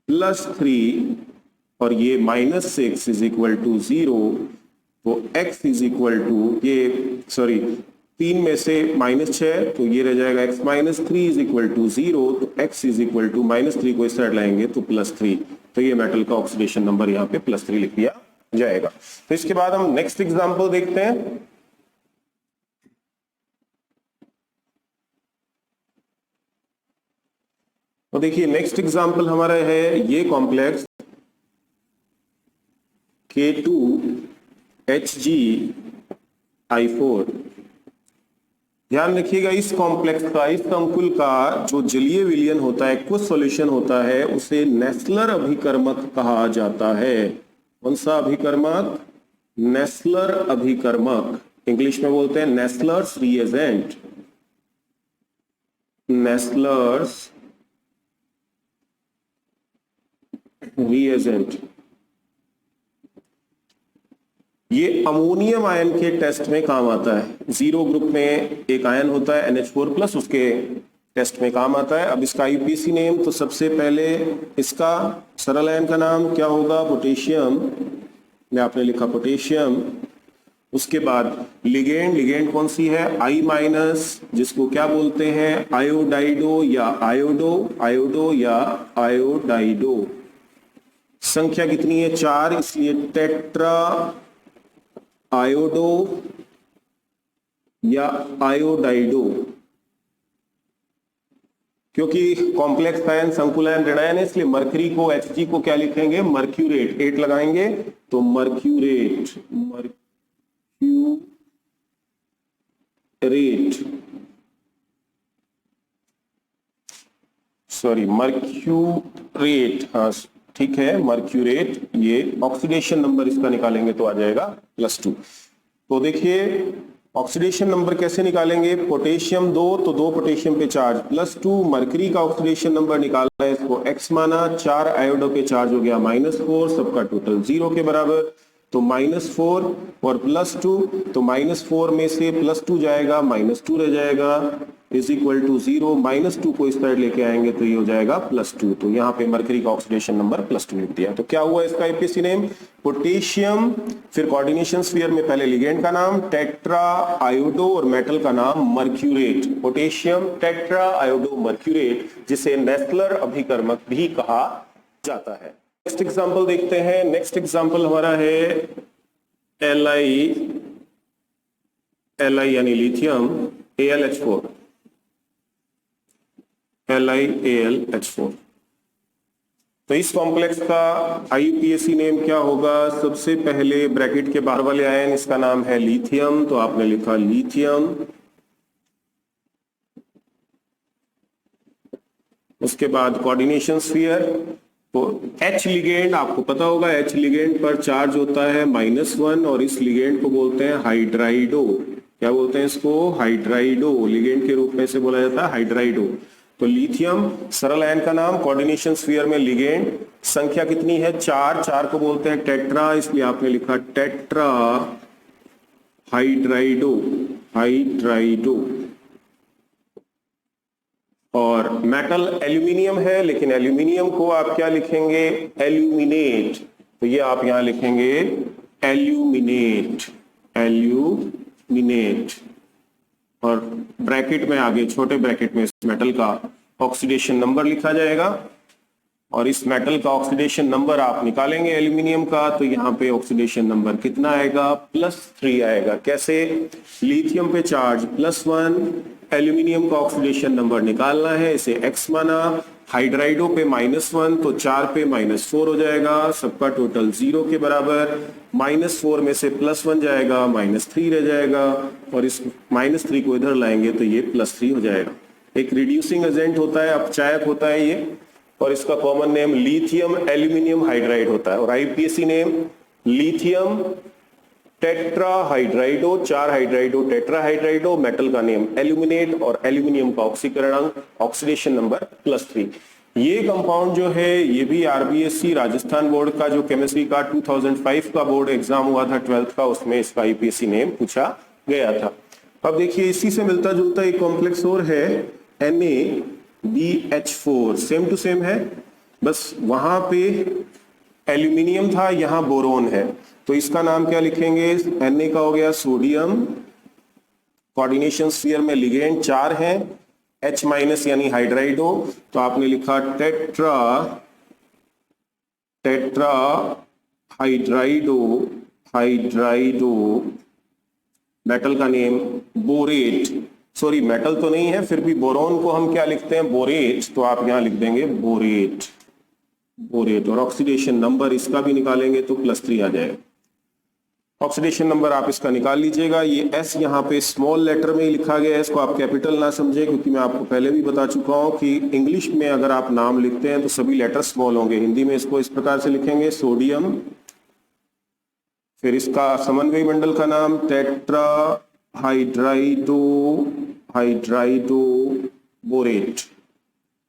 A: +3 और ये -6 इज इक्वल टू 0, तो x इज इक्वल टू, ये सॉरी 3 में से -6, तो ये रह जाएगा x -3 इज इक्वल टू 0, तो x इज इक्वल टू -3 को इस साइड लाएंगे तो +3, तो ये मेटल का ऑक्सीडेशन नंबर यहाँ पे +3 लिख दिया जाएगा। तो इसके बाद हम नेक्स्ट एग्जांपल देखते हैं। तो देखिए नेक्स्ट एग्जांपल हमारा है ये कॉम्प्लेक्स K2HgI4। ध्यान रखिएगा, इस कॉम्प्लेक्स का, इस संकुल का जो जलीय विलयन होता है, कुछ सॉल्यूशन होता है, उसे नेस्लर अभिकर्मक कहा जाता है। कौन सा अभिकर्मक, नेस्लर अभिकर्मक, इंग्लिश में बोलते हैं नेस्लर्स रिएजेंट, नेस्लर्स रिएजेंट। ये अमोनियम आयन के टेस्ट में काम आता है। 0 ग्रुप में एक आयन होता है NH4+, उसके टेस्ट में काम आता है। अब इसका IUPAC नेम, तो सबसे पहले इसका सरल आयन का नाम क्या होगा, पोटेशियम, में आपने लिखा पोटेशियम। उसके बाद लिगेंड, लिगेंड कौन सी है, I-, जिसको क्या बोलते हैं, आयोडाइडो या आयोडो, आयोडो या आयोडाइडो। संख्या कितनी है, 4, इसलिए टेट्रा आयोडो या आयोडाइडो। क्योंकि कॉम्प्लेक्स आयन संकुल आयन ऋणायन है, इसलिए मरकरी को, Hg को क्या लिखेंगे, मर्क्यूरेट, 8 लगाएंगे तो मर्क्यूरेट, मर्क्यूरेट, सॉरी मर्क्यूरेट, हाँ ठीक है मर्क्यूरेट। ये ऑक्सीडेशन नंबर इसका निकालेंगे तो आ जाएगा +2। तो देखिए ऑक्सीडेशन नंबर कैसे निकालेंगे, पोटेशियम 2, तो 2 पोटेशियम पे चार्ज +2, मरकरी का ऑक्सीडेशन नंबर निकालना है, इसको X माना, 4 आयोडो पे चार्ज हो गया -4, सबका टोटल 0 के बराबर, तो -4 और +2, तो -4 में से +2 जाएगा, -2 रह जाएगा, इज इक्वल टू 0, -2 को इस साइड लेके आएंगे तो ये हो जाएगा +2। तो यहाँ पे मरकरी का ऑक्सीडेशन नंबर +2 लिख दिया। तो क्या हुआ इसका IUPAC नेम, पोटेशियम, फिर कोऑर्डिनेशन स्फीयर में पहले लिगेंड का नाम टेट्रा आयोडो और मेटल का नाम मर्क्यूरेट, पोटेशियम टेट्रा आयोडो मर्क्यूरेट, जिसे नेस्लर अभिकर्मक भी कहा जाता है। नेक्स्ट एग्जांपल देखते हैं। नेक्स्ट एग्जांपल हमारा है Li यानी लिथियम AlH4, LiAlH4। तो इस कॉम्प्लेक्स का IUPAC नेम क्या होगा, सबसे पहले ब्रैकेट के बाहर वाले आयन, इसका नाम है लिथियम, तो आपने लिखा लिथियम। उसके बाद कोऑर्डिनेशन स्फीयर, तो H लिगेंड, आपको पता होगा H लिगेंड पर चार्ज होता है -1 और इस लिगेंड को बोलते हैं हाइड्राइडो। क्या बोलते हैं इसको, हाइड्राइडो, लिगेंड के रूप में से बोला जाता है हाइड्राइडो। तो लिथियम सरल आयन का नाम, कोऑर्डिनेशन स्फीयर में लिगेंड, संख्या कितनी है 4, 4 को बोलते हैं टेट्रा, इसलिए आपने लिखा टेट्रा हाइड्राइडो, हाइड्राइडो। और मेटल एल्यूमिनियम है, लेकिन एल्यूमिनियम को आप क्या लिखेंगे, एल्यूमिनेट, तो ये आप यहां लिखेंगे एल्यूमिनेट, और ब्रैकेट में आगे छोटे ब्रैकेट में इस मेटल का ऑक्सीडेशन नंबर लिखा जाएगा, और इस मेटल का ऑक्सीडेशन नंबर आप निकालेंगे एल्यूमिनियम का, तो यहाँ पे ऑक्सीडेशन नंबर कितना आएगा, +3 आएगा। कैसे? लिथियम पे चार्ज +1, एल्यूमिनियम का ऑक्सीडेशन नंबर निकालना है, इसे x माना, हाइड्राइडो पे -1 तो 4 पे -4 हो जाएगा, सबका टोटल 0 के बराबर। -4 में से +1 जाएगा, -3 रह जाएगा, और इस -3 को इधर लाएंगे तो ये +3 हो जाएगा। एक रिड्यूसिंग एजेंट होता है, अपचायक होता है ये, और इसका common name lithium aluminium hydride होता है, और आईपीएसी नेम लिथियम टेट्राहाइड्राइडो, 4 हाइड्राइडो टेट्राहाइड्राइडो, मेटल का नेम एल्यूमिनेट, और एल्यूमिनियम का ऑक्सीकरण अंक ऑक्सीडेशन नंबर +3। ये कंपाउंड जो है ये भी आरबीएससी राजस्थान बोर्ड का जो केमिस्ट्री का 2005 का बोर्ड एग्जाम हुआ था 12th का, उसमें इसका आईपीएसी नेम पूछा गया था। अब देखिए इसी से मिलता जुलता एक कॉम्प्लेक्स और है NaBH4, सेम टू सेम है, बस वहां पे एल्यूमिनियम था, यहां बोरोन है, तो इसका नाम क्या लिखेंगे? Na का हो गया सोडियम, कोऑर्डिनेशन स्फीयर में लिगेंड 4 हैं, H- यानी हाइड्राइडो, तो आपने लिखा हाइड्राइडो, मेटल का नेम बोरेट, सॉरी मेटल तो नहीं है, फिर भी बोरोन को हम क्या लिखते हैं? बोरेट, तो आप यहां लिख देंगे बोरेट, और ऑक्सीडेशन नंबर इसका भी निकालेंगे तो +3 आ जाएगा। ऑक्सीडेशन नंबर आप इसका निकाल लीजिएगा। ये S यहाँ पे स्मॉल लेटर में ही लिखा गया है, इसको आप कैपिटल ना समझे, क्योंकि मैं आपको पहले भी बता चुका हूं कि इंग्लिश में अगर आप नाम लिखते हैं तो सभी लेटर स्मॉल होंगे, हिंदी में इसको इस प्रकार से लिखेंगे सोडियम, फिर इसका समन्वयी मंडल का नाम टेट्राहाइड्राइडो बोरेट,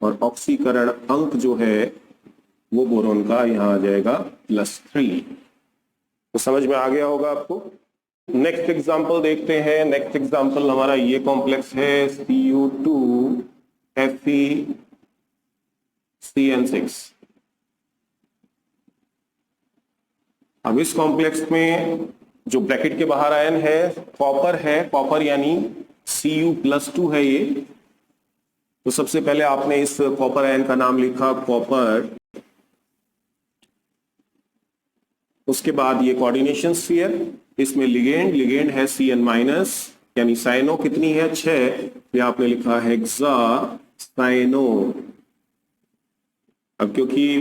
A: और ऑक्सीकरण अंक जो है वो बोरोन का यहाँ आ जाएगा +3। तो समझ में आ गया होगा आपको। नेक्स्ट एग्जांपल देखते हैं। नेक्स्ट एग्जांपल हमारा ये कॉम्प्लेक्स है Cu2FeCN6। अब इस कॉम्प्लेक्स में जो ब्रैकेट के बाहर आयन है कॉपर यानी Cu+2 है ये। तो सबसे पहले आपने इस कॉपर आयन का नाम लिखा कॉपर, उसके बाद ये कोऑर्डिनेशन स्फीयर, इसमें लिगेंड है Cn- यानी साइनो कितनी है 6, ये आपने लिखा हेक्सासाइनो। अब क्योंकि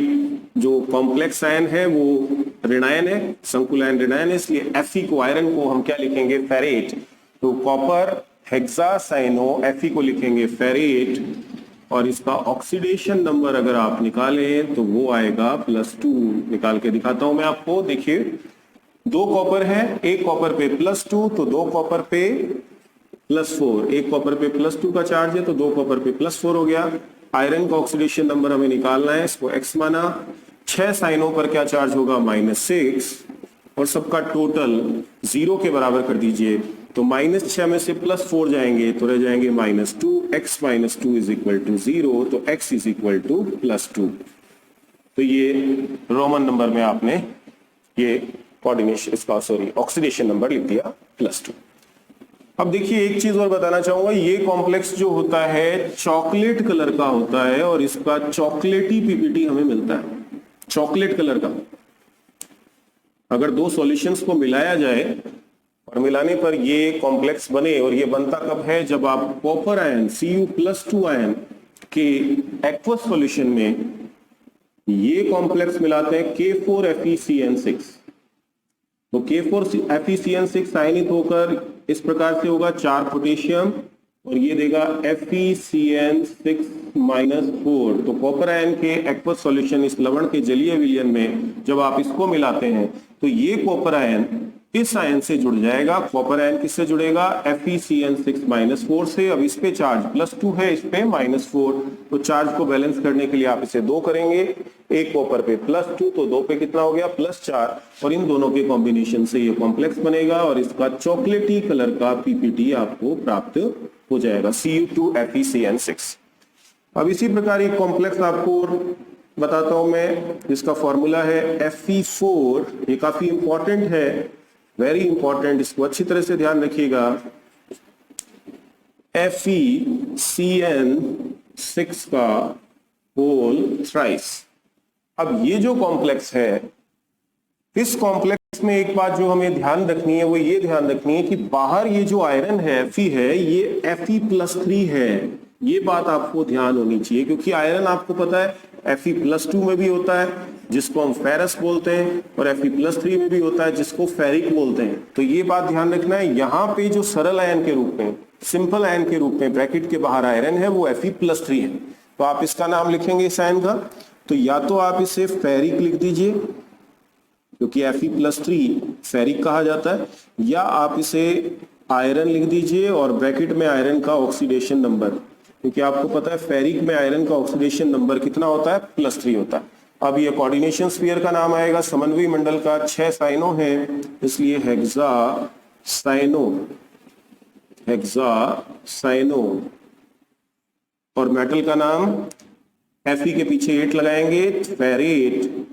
A: जो कॉम्प्लेक्स आयन है वो ऋणायन है, संकुलायन ऋणायन है, इसलिए Fe को आयरन को हम क्या लिखेंगे? फेरेट। तो कॉपर हेक्सासाइनो, Fe को लिखेंगे फेरेट, और इसका ऑक्सीडेशन नंबर अगर आप निकालें तो वो आएगा +2। निकाल के दिखाता हूं मैं आपको। देखिए 2 कॉपर है, एक कॉपर पे +2 तो 2 कॉपर पे +4, एक कॉपर पे +2 का चार्ज है तो 2 कॉपर पे +4 हो गया। आयरन का ऑक्सीडेशन नंबर हमें निकालना है, इसको x माना, 6 साइनों पर क्या चार्ज होगा? -6, और सबका टोटल 0 के बराबर कर दीजिए, तो -6 में से +4 जाएंगे तो रह जाएंगे -2, x - 2 = 0, तो x +2। तो ये रोमन नंबर में आपने ये कोऑर्डिनेशन इसका ऑक्सीडेशन नंबर लिख दिया +2। अब देखिए एक चीज और बताना चाहूंगा, ये कॉम्प्लेक्स जो होता है चॉकलेट कलर का होता है, और इसका चॉकलेटी पीपीटी हमें मिलता है, चॉकलेट कलर का। अगर 2 सॉल्यूशंस को मिलाया जाए और मिलाने पर ये कॉम्प्लेक्स बने, और ये बनता कब है? जब आप कॉपर आयन Cu+2 आयन के एक्वस सॉल्यूशन में ये कॉम्प्लेक्स मिलाते हैं K4FeCN6, तो K4FeCN6 आयनित होकर इस प्रकार से होगा 4 पोटेशियम, और ये देगा FeCN6-4। तो कॉपर आयन के एक्वस सॉल्यूशन इस लवण के जलीय विलयन में जब आप इसको मिलाते हैं तो ये कॉपर आयन इस आयन से जुड़ जाएगा। कॉपर आयन किससे जुड़ेगा? FeCN6-4 से। अब इस पे चार्ज +2 है, इस पे -4, तो चार्ज को बैलेंस करने के लिए आप इसे 2 करेंगे, एक कॉपर पे +2 तो 2 पे कितना हो गया? +4, और इन दोनों के कॉम्बिनेशन से ये कॉम्प्लेक्स बनेगा, और इसका चॉकलेटी कलर का पीपीटी आपको प्राप्त हो जाएगा, Cu2FeCN6। अब इसी प्रकार एक कॉम्प्लेक्स आपको बताता हूं मैं, जिसका फॉर्मूला है Fe4। ये काफी इंपॉर्टेंट है, वेरी इंपॉर्टेंट, इसको अच्छी तरह से ध्यान रखिएगा। FeCN6 का होल थ्राइस। अब ये जो कॉम्प्लेक्स है, इस कॉम्प्लेक्स में एक बात जो हमें ध्यान रखनी है वो ये ध्यान रखनी है कि बाहर ये जो आयरन है Fe है, ये Fe+3 है। ये बात आपको ध्यान होनी चाहिए, क्योंकि आयरन आपको पता है Fe+2 में भी होता है जिसको हम फेरस बोलते हैं, और Fe+3 में भी होता है जिसको फेरिक बोलते हैं। तो ये बात ध्यान रखना है। यहाँ पे जो सरल आयन के रूप में, सिंपल आयन के रूप में ब्रैकेट के बाहर आयरन है वो Fe+3 है। तो आप इसका नाम लिखेंगे इस आयन का, तो या तो आप इसे फेरिक लिख दीजिए क्योंकि Fe+3 फेरिक कहा जाता है, या आप इसे आयरन लिख दीजिए और ब्रैकेट में आयरन का ऑक्सीडेशन नंबर, क्योंकि आपको पता है फेरिक में आयरन का ऑक्सीडेशन नंबर कितना होता है, +3 होता है। अब ये कोऑर्डिनेशन स्फीयर का नाम आएगा, समन्वयी मंडल का 6 साइनो है, इसलिए हेक्सासाइनो, और मेटल का नाम Fe के पीछे 8 लगाएंगे, फेरेट,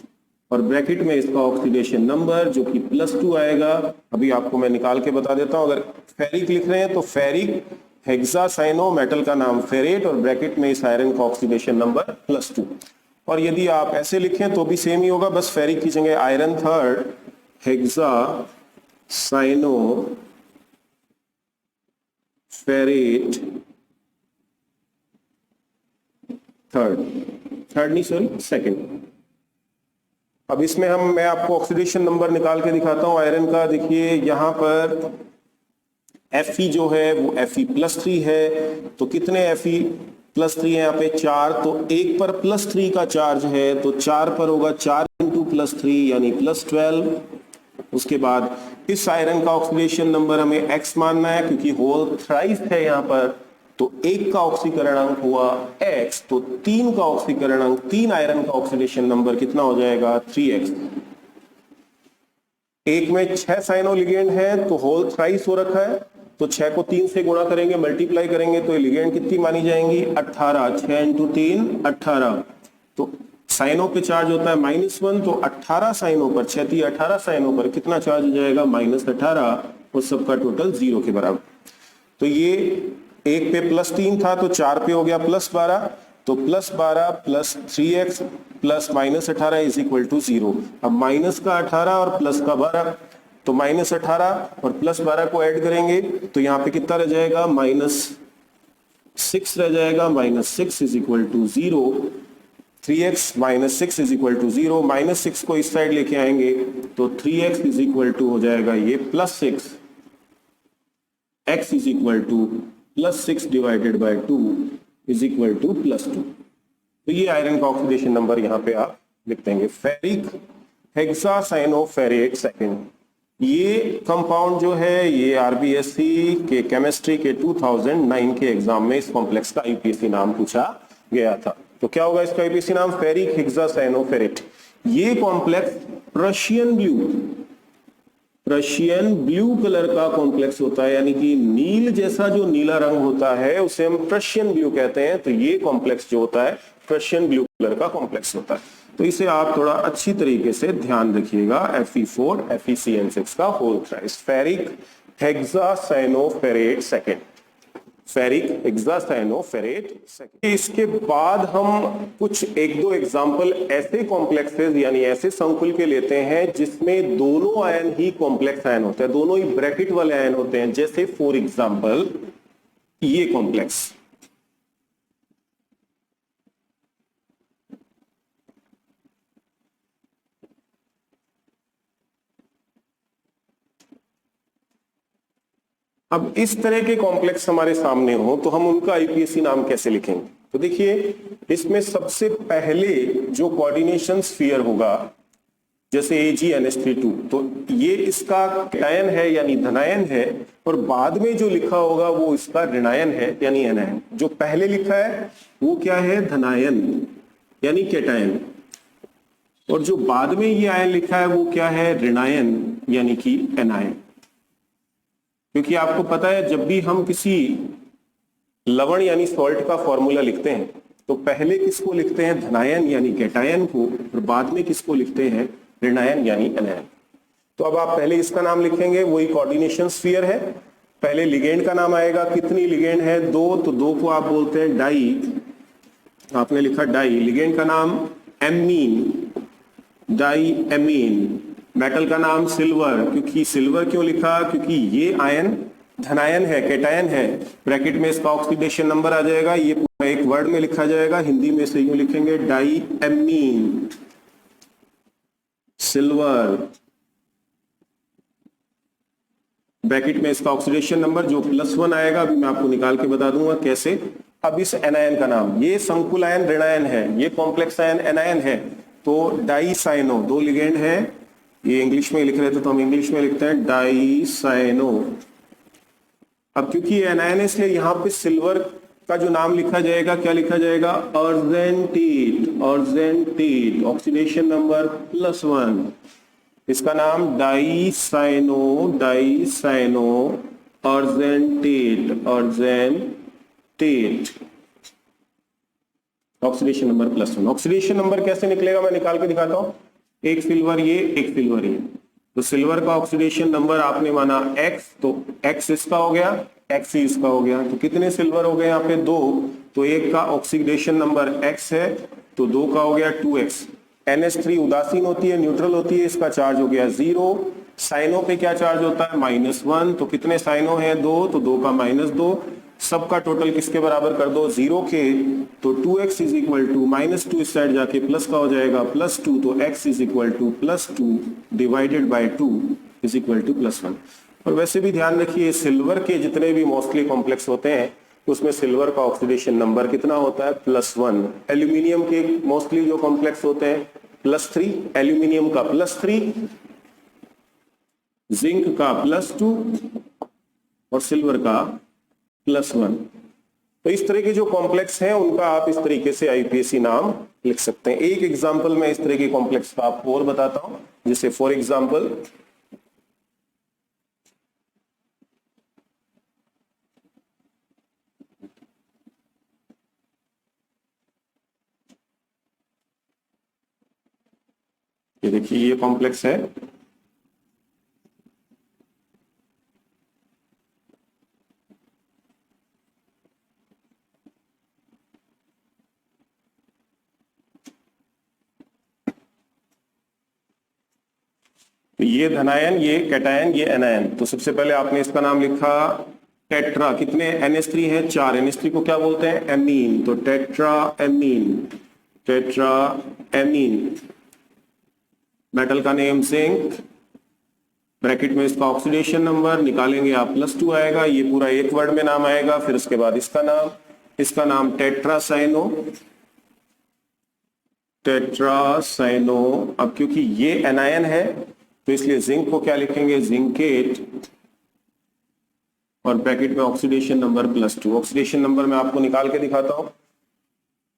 A: और ब्रैकेट में इसका ऑक्सीडेशन नंबर जो कि +2 आएगा। अभी आपको मैं निकाल के बता देता हूं। अगर फेरिक लिख रहे हैं तो फेरिक हेक्सासाइनो, मेटल का नाम फेरेट, और ब्रैकेट में इस आयरन का ऑक्सीडेशन नंबर +2। और यदि आप ऐसे लिखें तो भी सेम ही होगा, बस फेरिक की जगह iron third hexacyano ferrate second. अब इसमें मैं आपको ऑक्सीडेशन नंबर निकाल के दिखाता हूं आयरन का। देखिए यहां पर Fe जो है वो Fe+3 है, तो कितने Fe+3 है यहाँ पे, 4, तो 1 पर +3 का चार्ज है, तो 4 पर होगा 4 × +3 यानी +12। उसके बाद इस आयरन का ऑक्सीडेशन नंबर हमें X मानना है क्योंकि होल थ्राइस है यहाँ पर, तो 1 का ऑक्सीकरणांक हुआ X, तो 3 का ऑक्सीकरणांक, 3 आयरन का ऑक्सीडेशन नंबर कितना हो जाएगा, 3X। एक में 6 साइनो लिगेंड है तो होल थ्राइस हो रखा है, तो 6 को 3 से गुणा करेंगे, मल्टीप्लाई करेंगे तो लिगेंड कितनी मानी जाएंगी, 18। 6 × 3 18, तो साइनो पे चार्ज होता है -1, तो 18 साइनो पर, 6 × 18 साइनो पर कितना चार्ज हो जाएगा, -18, और सबका टोटल 0 के बराबर। तो ये 1 पे +3 था तो 4 पे हो गया +12, तो +12 + 3x + -18 इज इक्वल टू 0। अब माइनस का 18 और प्लस का 12, तो -18 और +12 को ऐड करेंगे तो यहाँ पे कितना रह जाएगा, -6 रह जाएगा। -6 is equal to 0। 3x - 6 is equal to 0। -6 को इस साइड लेके आएंगे तो 3x इज इक्वल टू हो जाएगा ये +6। x is equal to +6 divided by 2 is equal to +2। तो ये आयरन का ऑक्सीडेशन नंबर यहाँ पे आप लिख देंगे, फेरिक हेक्सासाइनोफेरेट सेकंड। ये कंपाउंड जो है ये आरबीएससी के केमिस्ट्री के 2009 के एग्जाम में इस कॉम्प्लेक्स का आईपीएससी नाम पूछा गया था। तो क्या होगा इसका आईपीएससी नाम, फेरिक हेक्सासाइनोफेरेट। ये कॉम्प्लेक्स रशियन ब्लू कलर का कॉम्प्लेक्स होता है, यानी कि नील जैसा जो नीला रंग होता है उसे हम प्रशियन ब्लू कहते हैं। तो ये कॉम्प्लेक्स जो होता है प्रशियन ब्लू कलर का कॉम्प्लेक्स होता है। तो इसे आप थोड़ा अच्छी तरीके से ध्यान रखिएगा, Fe4 FeCN6 का whole thrice, ferric hexacyanoferrate second, ferric hexacyanoferrate second. इसके बाद हम कुछ 1-2 एग्जांपल ऐसे कॉम्प्लेक्सेस यानी ऐसे संकुल के लेते हैं जिसमें दोनों आयन ही कॉम्प्लेक्स आयन होते हैं, दोनों ही ब्रैकेट वाले आयन होते हैं। जैसे फॉर एग्जांपल ये कॉम्प्लेक्स, अब इस तरह के कॉम्प्लेक्स हमारे सामने हो तो हम उनका आईपीएससी नाम कैसे लिखेंगे। तो देखिए इसमें सबसे पहले जो कोऑर्डिनेशन स्फीयर होगा, जैसे AgNH3 तो ये इसका कैटायन है यानी धनायन है, और बाद में जो लिखा होगा वो इसका ऋणायन है यानी एनायन। जो पहले लिखा है वो क्या है, धनायन यानी कैटायन, और जो बाद में ये आयन लिखा है वो क्या है, ऋणायन यानी कि एनायन। क्योंकि आपको पता है जब भी हम किसी लवण यानी सॉल्ट का फॉर्मूला लिखते हैं तो पहले किसको लिखते हैं धनायन यानी कैटायन को, और बाद में किसको लिखते हैं ऋणायन यानी एनायन। तो अब आप पहले इसका नाम लिखेंगे, वही कोऑर्डिनेशन स्फीयर है। पहले लिगेंड का नाम आएगा, कितनी लिगेंड है 2, तो 2 को आप बोलते हैं डाई, आपने लिखा डाई। लिगेंड का नाम एमीन, डाई एमीन। मेटल का नाम सिल्वर, क्योंकि सिल्वर क्यों लिखा, क्योंकि ये आयन धनायन है, कैटायन है। ब्रैकेट में इसका ऑक्सीडेशन नंबर आ जाएगा, ये पूरा एक वर्ड में लिखा जाएगा, हिंदी में से यूं लिखेंगे डाई एमीन सिल्वर। ब्रैकेट में इसका ऑक्सीडेशन नंबर जो +1 आएगा, अभी मैं आपको निकाल के बता दूंगा कैसे। अब इस एनायन का नाम, ये संकुल आयन ऋणायन है, ये कॉम्प्लेक्स आयन एनायन है, तो डाईसाइनो, 2 लिगेंड है, ये इंग्लिश में लिख रहे थे तो हम इंग्लिश में लिखते हैं डाईसाइनो। अब क्योंकि ये एनायन है इसलिए यहां पे सिल्वर का जो नाम लिखा जाएगा, क्या लिखा जाएगा अर्जेंटेट, अर्जेंटेट, ऑक्सीडेशन नंबर +1। इसका नाम dicyano, dicyano argentate, argentate, oxidation number +1। Oxidation number कैसे निकलेगा मैं निकाल के दिखाता हूं, एक सिल्वर ये, एक सिल्वर ये, तो सिल्वर का ऑक्सीडेशन नंबर आपने माना x, तो x इसका हो गया, x ही इसका हो गया, तो कितने सिल्वर हो गए यहाँ पे 2, तो एक का ऑक्सीडेशन नंबर x है, तो 2 का हो गया 2x। NH3 उदासीन होती है, न्यूट्रल होती है, इसका चार्ज हो गया 0। साइनो पे क्या चार्ज होता है -1, तो कितने साइनो है 2, तो 2 का -2, सबका टोटल किसके बराबर कर दो 0 के, तो 2x इज इक्वल टू -2, इस साइड जाके प्लस का हो जाएगा +2, तो x is equal to +2 divided by 2 is equal to +1। और वैसे भी ध्यान रखिए सिल्वर के जितने भी मोस्टली कॉम्प्लेक्स होते हैं उसमें सिल्वर का ऑक्सीडेशन नंबर कितना होता है +1। एल्यूमिनियम के मोस्टली जो कॉम्प्लेक्स होते हैं +3, एल्यूमिनियम का +3, जिंक का +2 और सिल्वर का +1। तो इस तरह के जो कॉम्प्लेक्स हैं उनका आप इस तरीके से आईपीएसी नाम लिख सकते हैं। एक एग्जांपल मैं इस तरह के कॉम्प्लेक्स का आपको और बताता हूं, जैसे फॉर एग्जांपल ये देखिए ये कॉम्प्लेक्स है, तो ये धनायन, ये कैटायन, ये एनायन। तो सबसे पहले आपने इसका नाम लिखा टेट्रा, कितने NH3 है 4, NH3 को क्या बोलते हैं एमीन, तो tetra amine, tetra amine. Metal का नेम जिंक, ब्रैकेट में इसका ऑक्सीडेशन नंबर निकालेंगे आप +2 आएगा, ये पूरा एक वर्ड में नाम आएगा, फिर उसके बाद इसका नाम टेट्रासाइनो, टेट्रासाइनो। अब क्योंकि ये एनायन है तो इसलिए जिंक को क्या लिखेंगे जिंकेट, और ब्रैकेट में ऑक्सीडेशन नंबर +2। ऑक्सीडेशन नंबर मैं आपको निकाल के दिखाता हूं,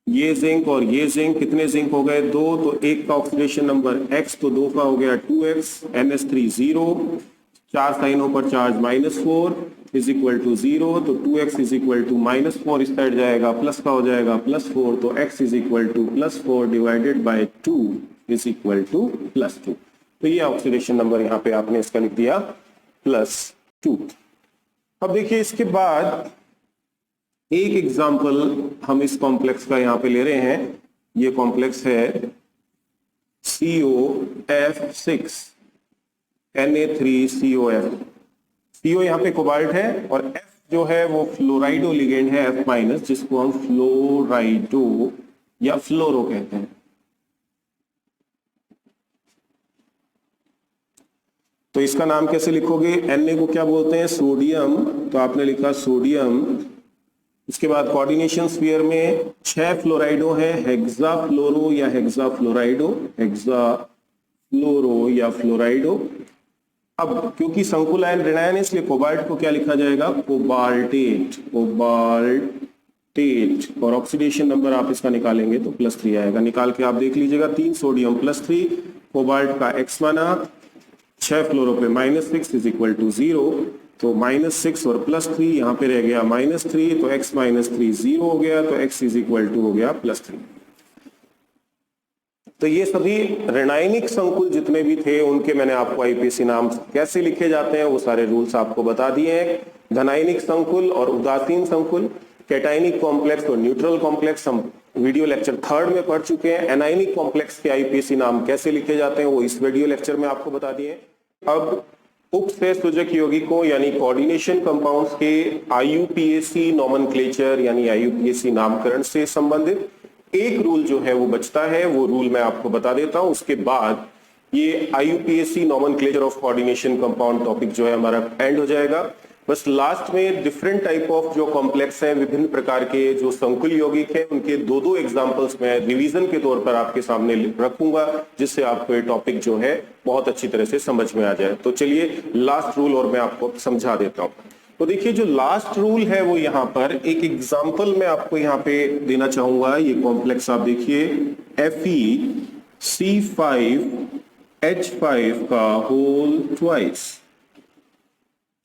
A: ये जिंक और ये जिंक, कितने जिंक हो गए 2, तो एक का ऑक्सीडेशन नंबर x, तो 2 का हो गया 2x, NH3 0, 4 साइनों पर चार्ज -4 इज इक्वल टू 0, तो 2x इज इक्वल टू -4, इस साइड जाएगा प्लस का हो जाएगा +4, तो x is equal to +4 divided by 2 is equal to +2। तो ये ऑक्सीडेशन नंबर यहाँ पे आपने इसका लिख दिया +2। अब देखिए इसके बाद एक एग्जाम्पल हम इस कॉम्प्लेक्स का यहाँ पे ले रहे हैं, ये कॉम्प्लेक्स है COF6 Na3COF। CO यहाँ पे कोबाल्ट है और F जो है वो फ्लोराइडो लिगेंड है F-, जिसको हम फ्लोराइडो या फ्लोरो कहते हैं। तो इसका नाम कैसे लिखोगे, Na को क्या बोलते हैं सोडियम, तो आपने लिखा सोडियम। इसके बाद कोऑर्डिनेशन स्फीयर में 6 फ्लोराइडो है, हेक्सा फ्लोरो या हेक्सा फ्लोराइडो, हेक्सा फ्लोरो या फ्लोराइडो। अब क्योंकि संकुल आयन ऋणायन है इसलिए कोबाल्ट को क्या लिखा जाएगा कोबाल्टेट, कोबाल्टेट। और ऑक्सीडेशन नंबर आप इसका निकालेंगे तो +3 आएगा, निकाल के आप देख लीजिएगा 3 सोडियम +3, कोबाल्ट का X माना, 6 फ्लोरो पे -6 इज इक्वल टू 0, तो -6 और +3, यहाँ पे रह गया -3, तो x -3 0 हो गया, तो x इज इक्वल टू हो गया +3। तो ये सभी ऋणायनिक संकुल जितने भी थे उनके मैंने आपको आईपीएसी नाम कैसे लिखे जाते हैं वो सारे रूल्स आपको बता दिए हैं। धनायनिक संकुल और उदासीन संकुल, कैटायनिक कॉम्प्लेक्स और न्यूट्रल कॉम्प्लेक्स हम वीडियो लेक्चर 3 में पढ़ चुके हैं। एनायनिक कॉम्प्लेक्स के आईपीएसी नाम कैसे लिखे जाते हैं वो इस वीडियो लेक्चर में आपको बता दिए। अब उपसंयोजक यौगिकों यानी कोऑर्डिनेशन कंपाउंड्स के आईयूपीएसी नोमेनक्लेचर यानी आईयूपीएसी नामकरण से संबंधित एक रूल जो है वो बचता है, वो रूल मैं आपको बता देता हूं। उसके बाद ये IUPAC nomenclature of coordination compound topic जो है हमारा एंड हो जाएगा। बस लास्ट में डिफरेंट टाइप ऑफ जो कॉम्प्लेक्स हैं, विभिन्न प्रकार के जो संकुल यौगिक हैं, उनके दो एग्जांपल्स मैं रिवीजन के तौर पर आपके सामने रखूंगा, जिससे आपको ये टॉपिक जो है बहुत अच्छी तरह से समझ में आ जाए। तो चलिए लास्ट रूल और मैं आपको समझा देता हूं। तो देखिए जो लास्ट रूल है वो यहाँ पर एक एग्जांपल मैं आपको यहाँ पे देना चाहूंगा। ये कॉम्प्लेक्स आप देखिए FeC5H5 का होल ट्वाइस।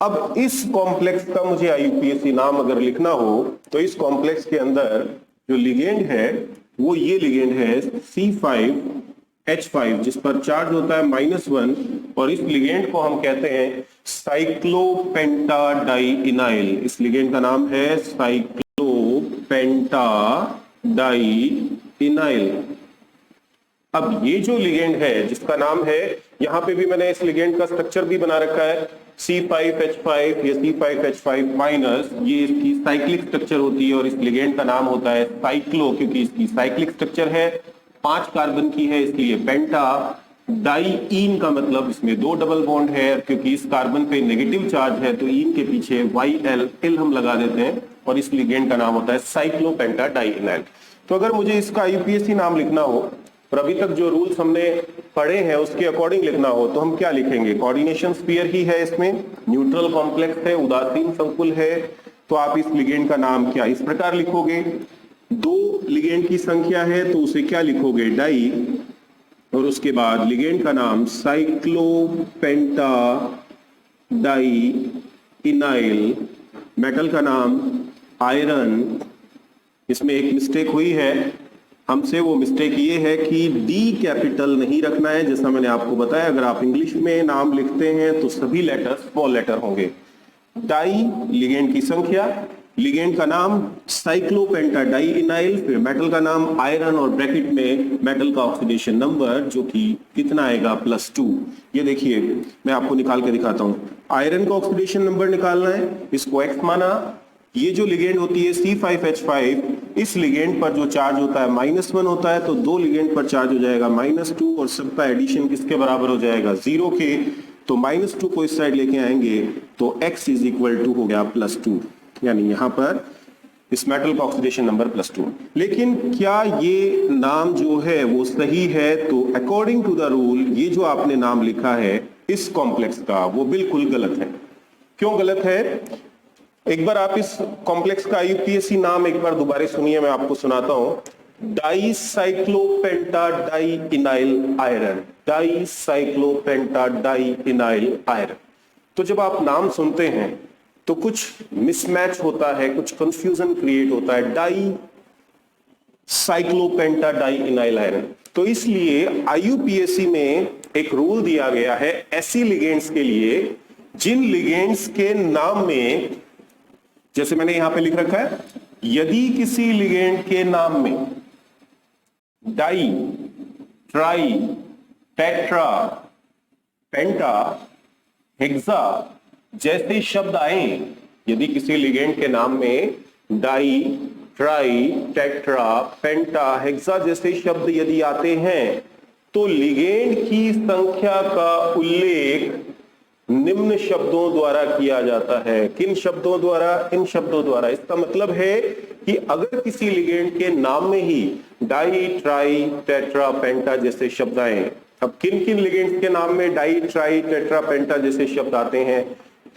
A: अब इस कॉम्प्लेक्स का मुझे आईयूपीएसी नाम अगर लिखना हो तो इस कॉम्प्लेक्स के अंदर जो लिगेंड है वो ये लिगेंड है C5H5 जिस पर चार्ज होता है -1, और इस लिगेंड को हम कहते हैं साइक्लोपेंटाडाइइनाइल। इस लिगेंड का नाम है साइक्लोपेंटाडाइइनाइल। अब ये जो लिगेंड है जिसका नाम है, यहां पे भी मैंने इस लिगेंड का स्ट्रक्चर भी बना रखा है C5H5 या C5H5-, ये इसकी साइक्लिक स्ट्रक्चर होती है और इस लिगेंड का नाम होता है साइक्लो, क्योंकि इसकी साइक्लिक स्ट्रक्चर है, 5 कार्बन की है इसलिए पेंटा। डाइईन का मतलब इसमें 2 डबल बॉन्ड है, क्योंकि इस कार्बन पे नेगेटिव चार्ज है तो ईन के पीछे YL हम लगा देते हैं और इस लिगेंड का नाम होता है साइक्लोपेंटाडाइइनाइल। तो अगर मुझे इसका आईयूपीएसी नाम लिखना हो और अभी तक जो रूल्स हमने पढ़े हैं उसके अकॉर्डिंग लिखना हो तो हम क्या लिखेंगे? कोऑर्डिनेशन स्फीयर ही है, इसमें न्यूट्रल कॉम्प्लेक्स है, उदासीन संकुल है, तो आप इस लिगेंड का नाम क्या इस प्रकार लिखोगे? 2 लिगेंड की संख्या है तो उसे क्या लिखोगे? डाई, और उसके बाद लिगेंड का नाम साइक्लोपेंटाडाइइनाइल, मेटल का नाम आयरन। इसमें एक मिस्टेक हुई है हमसे, वो मिस्टेक ये है कि डी कैपिटल नहीं रखना है। जैसा मैंने आपको बताया, अगर आप इंग्लिश में नाम लिखते हैं तो सभी लेटर स्मॉल लेटर होंगे। डाई लिगेंड की संख्या, लिगेंड का नाम साइक्लोपेंटाडाइइनाइल, फिर मेटल का नाम आयरन और ब्रैकेट में मेटल का ऑक्सीडेशन नंबर जो कि कितना आएगा? +2। ये देखिए मैं आपको निकाल के दिखाता हूं। आयरन का ऑक्सीडेशन नंबर निकालना है, इसको x माना। ये जो लिगेंड होती है C5H5, इस लिगेंड पर जो चार्ज होता है -1 होता है, तो 2 लिगेंड पर चार्ज हो जाएगा -2 और सबका एडिशन किसके बराबर हो जाएगा? 0 के। तो -2 को इस साइड लेके आएंगे तो x इज इक्वल टू हो गया +2, यानी यहां पर इस मेटल का ऑक्सीडेशन नंबर +2। लेकिन क्या ये नाम जो है वो सही है? तो अकॉर्डिंग टू द रूल ये जो आपने नाम लिखा है इस कॉम्प्लेक्स का वो बिल्कुल गलत है। क्यों गलत है? एक बार आप इस कॉम्प्लेक्स का आईयूपीएसी नाम एक बार दोबारा सुनिए, मैं आपको सुनाता हूं। डाइसाइक्लोपेंटाडाइइनाइल आयरन, डाइसाइक्लोपेंटाडाइइनाइल आयरन। तो जब आप नाम सुनते हैं तो कुछ मिसमैच होता है, कुछ कंफ्यूजन क्रिएट होता है। डाइसाइक्लोपेंटाडाइइनाइल आयरन, तो इसलिए आईयूपीएसी में एक रूल दिया गया है ऐसी लिगेंड्स के लिए जिन लिगेंड्स के नाम में, जैसे मैंने यहां पे लिख रखा है, यदि किसी लिगेंड के नाम में डाई, ट्राई, टेट्रा, पेंटा, हेक्सा जैसे शब्द आए, यदि किसी लिगेंड के नाम में डाई, ट्राई, टेट्रा, पेंटा, हेक्सा जैसे शब्द यदि आते हैं तो लिगेंड की संख्या का उल्लेख निम्न शब्दों द्वारा किया जाता है। किन शब्दों द्वारा? इन शब्दों द्वारा। इसका मतलब है कि अगर किसी लिगेंड के नाम में ही डाई, ट्राई, टेट्रा, पेंटा जैसे शब्द आए, अब किन किन लिगेंड्स के नाम में डाई, ट्राई, टेट्रा, पेंटा जैसे शब्द आते हैं,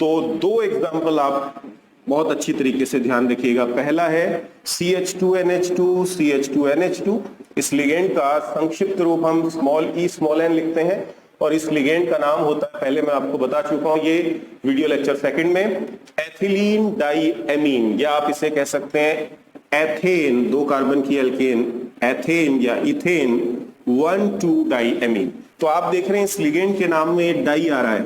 A: तो 2 एग्जाम्पल आप बहुत अच्छी तरीके से ध्यान रखिएगा। पहला है CH2NH2, CH2NH2। इस लिगेंड का संक्षिप्त रूप हम स्मॉल e स्मॉल n लिखते हैं, और इस लिगेंड का नाम होता है, पहले मैं आपको बता चुका हूं ये वीडियो लेक्चर सेकंड में, एथिलीन डाइएमीन, या आप इसे कह सकते हैं एथेन, 2 कार्बन की एल्केन, एथेन या इथेन 1,2 डाइएमीन। तो आप देख रहे हैं इस लिगेंड के नाम में डाई आ रहा है।